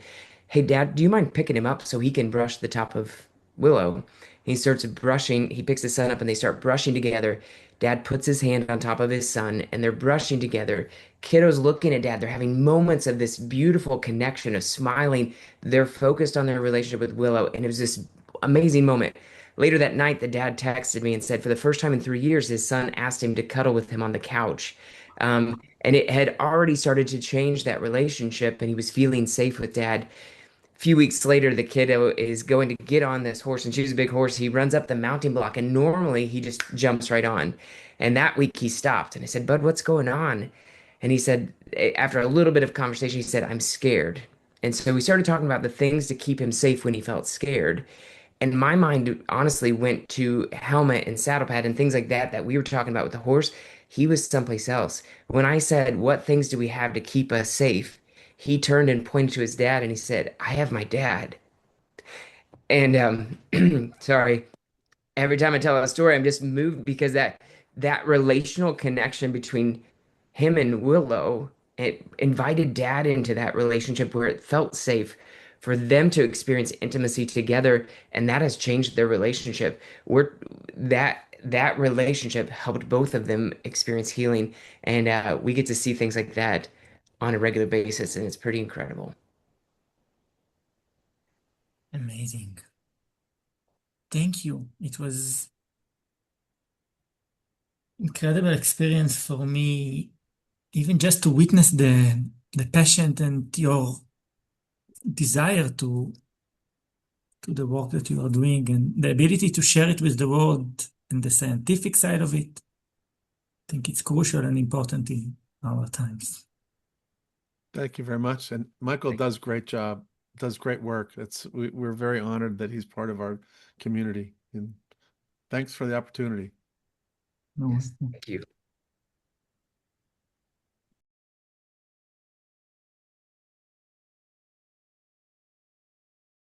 "Hey, Dad, do you mind picking him up so he can brush the top of Willow?" He starts brushing. He picks his son up, and they start brushing together. Dad puts his hand on top of his son, and they're brushing together. Kiddos looking at Dad. They're having moments of this beautiful connection of smiling. They're focused on their relationship with Willow, and it was this amazing moment. Later that night, the dad texted me and said, for the first time in 3 years, his son asked him to cuddle with him on the couch. And it had already started to change that relationship, and he was feeling safe with dad. A few weeks later, the kiddo is going to get on this horse, and she's a big horse. He runs up the mounting block, and normally he just jumps right on. And that week he stopped, and I said, "Bud, what's going on?" And he said, after a little bit of conversation, he said, "I'm scared." And so we started talking about the things to keep him safe when he felt scared. And my mind honestly went to helmet and saddle pad and things like that we were talking about with the horse. He was someplace else. When I said, "What things do we have to keep us safe?" He turned and pointed to his dad and he said, "I have my dad." And sorry, every time I tell that story, I'm just moved because that relational connection between him and Willow, it invited dad into that relationship where it felt safe for them to experience intimacy together, and that has changed their relationship. Where that relationship helped both of them experience healing, and we get to see things like that on a regular basis, and it's pretty incredible. Amazing. Thank you. It was incredible experience for me, even just to witness the passion and your desire to the work that you are doing and the ability to share it with the world and the scientific side of it. I think it's crucial and important in our times. Thank you very much. And Michael does great job, does great work. We're very honored that he's part of our community. And thanks for the opportunity. No, Yes, thank you.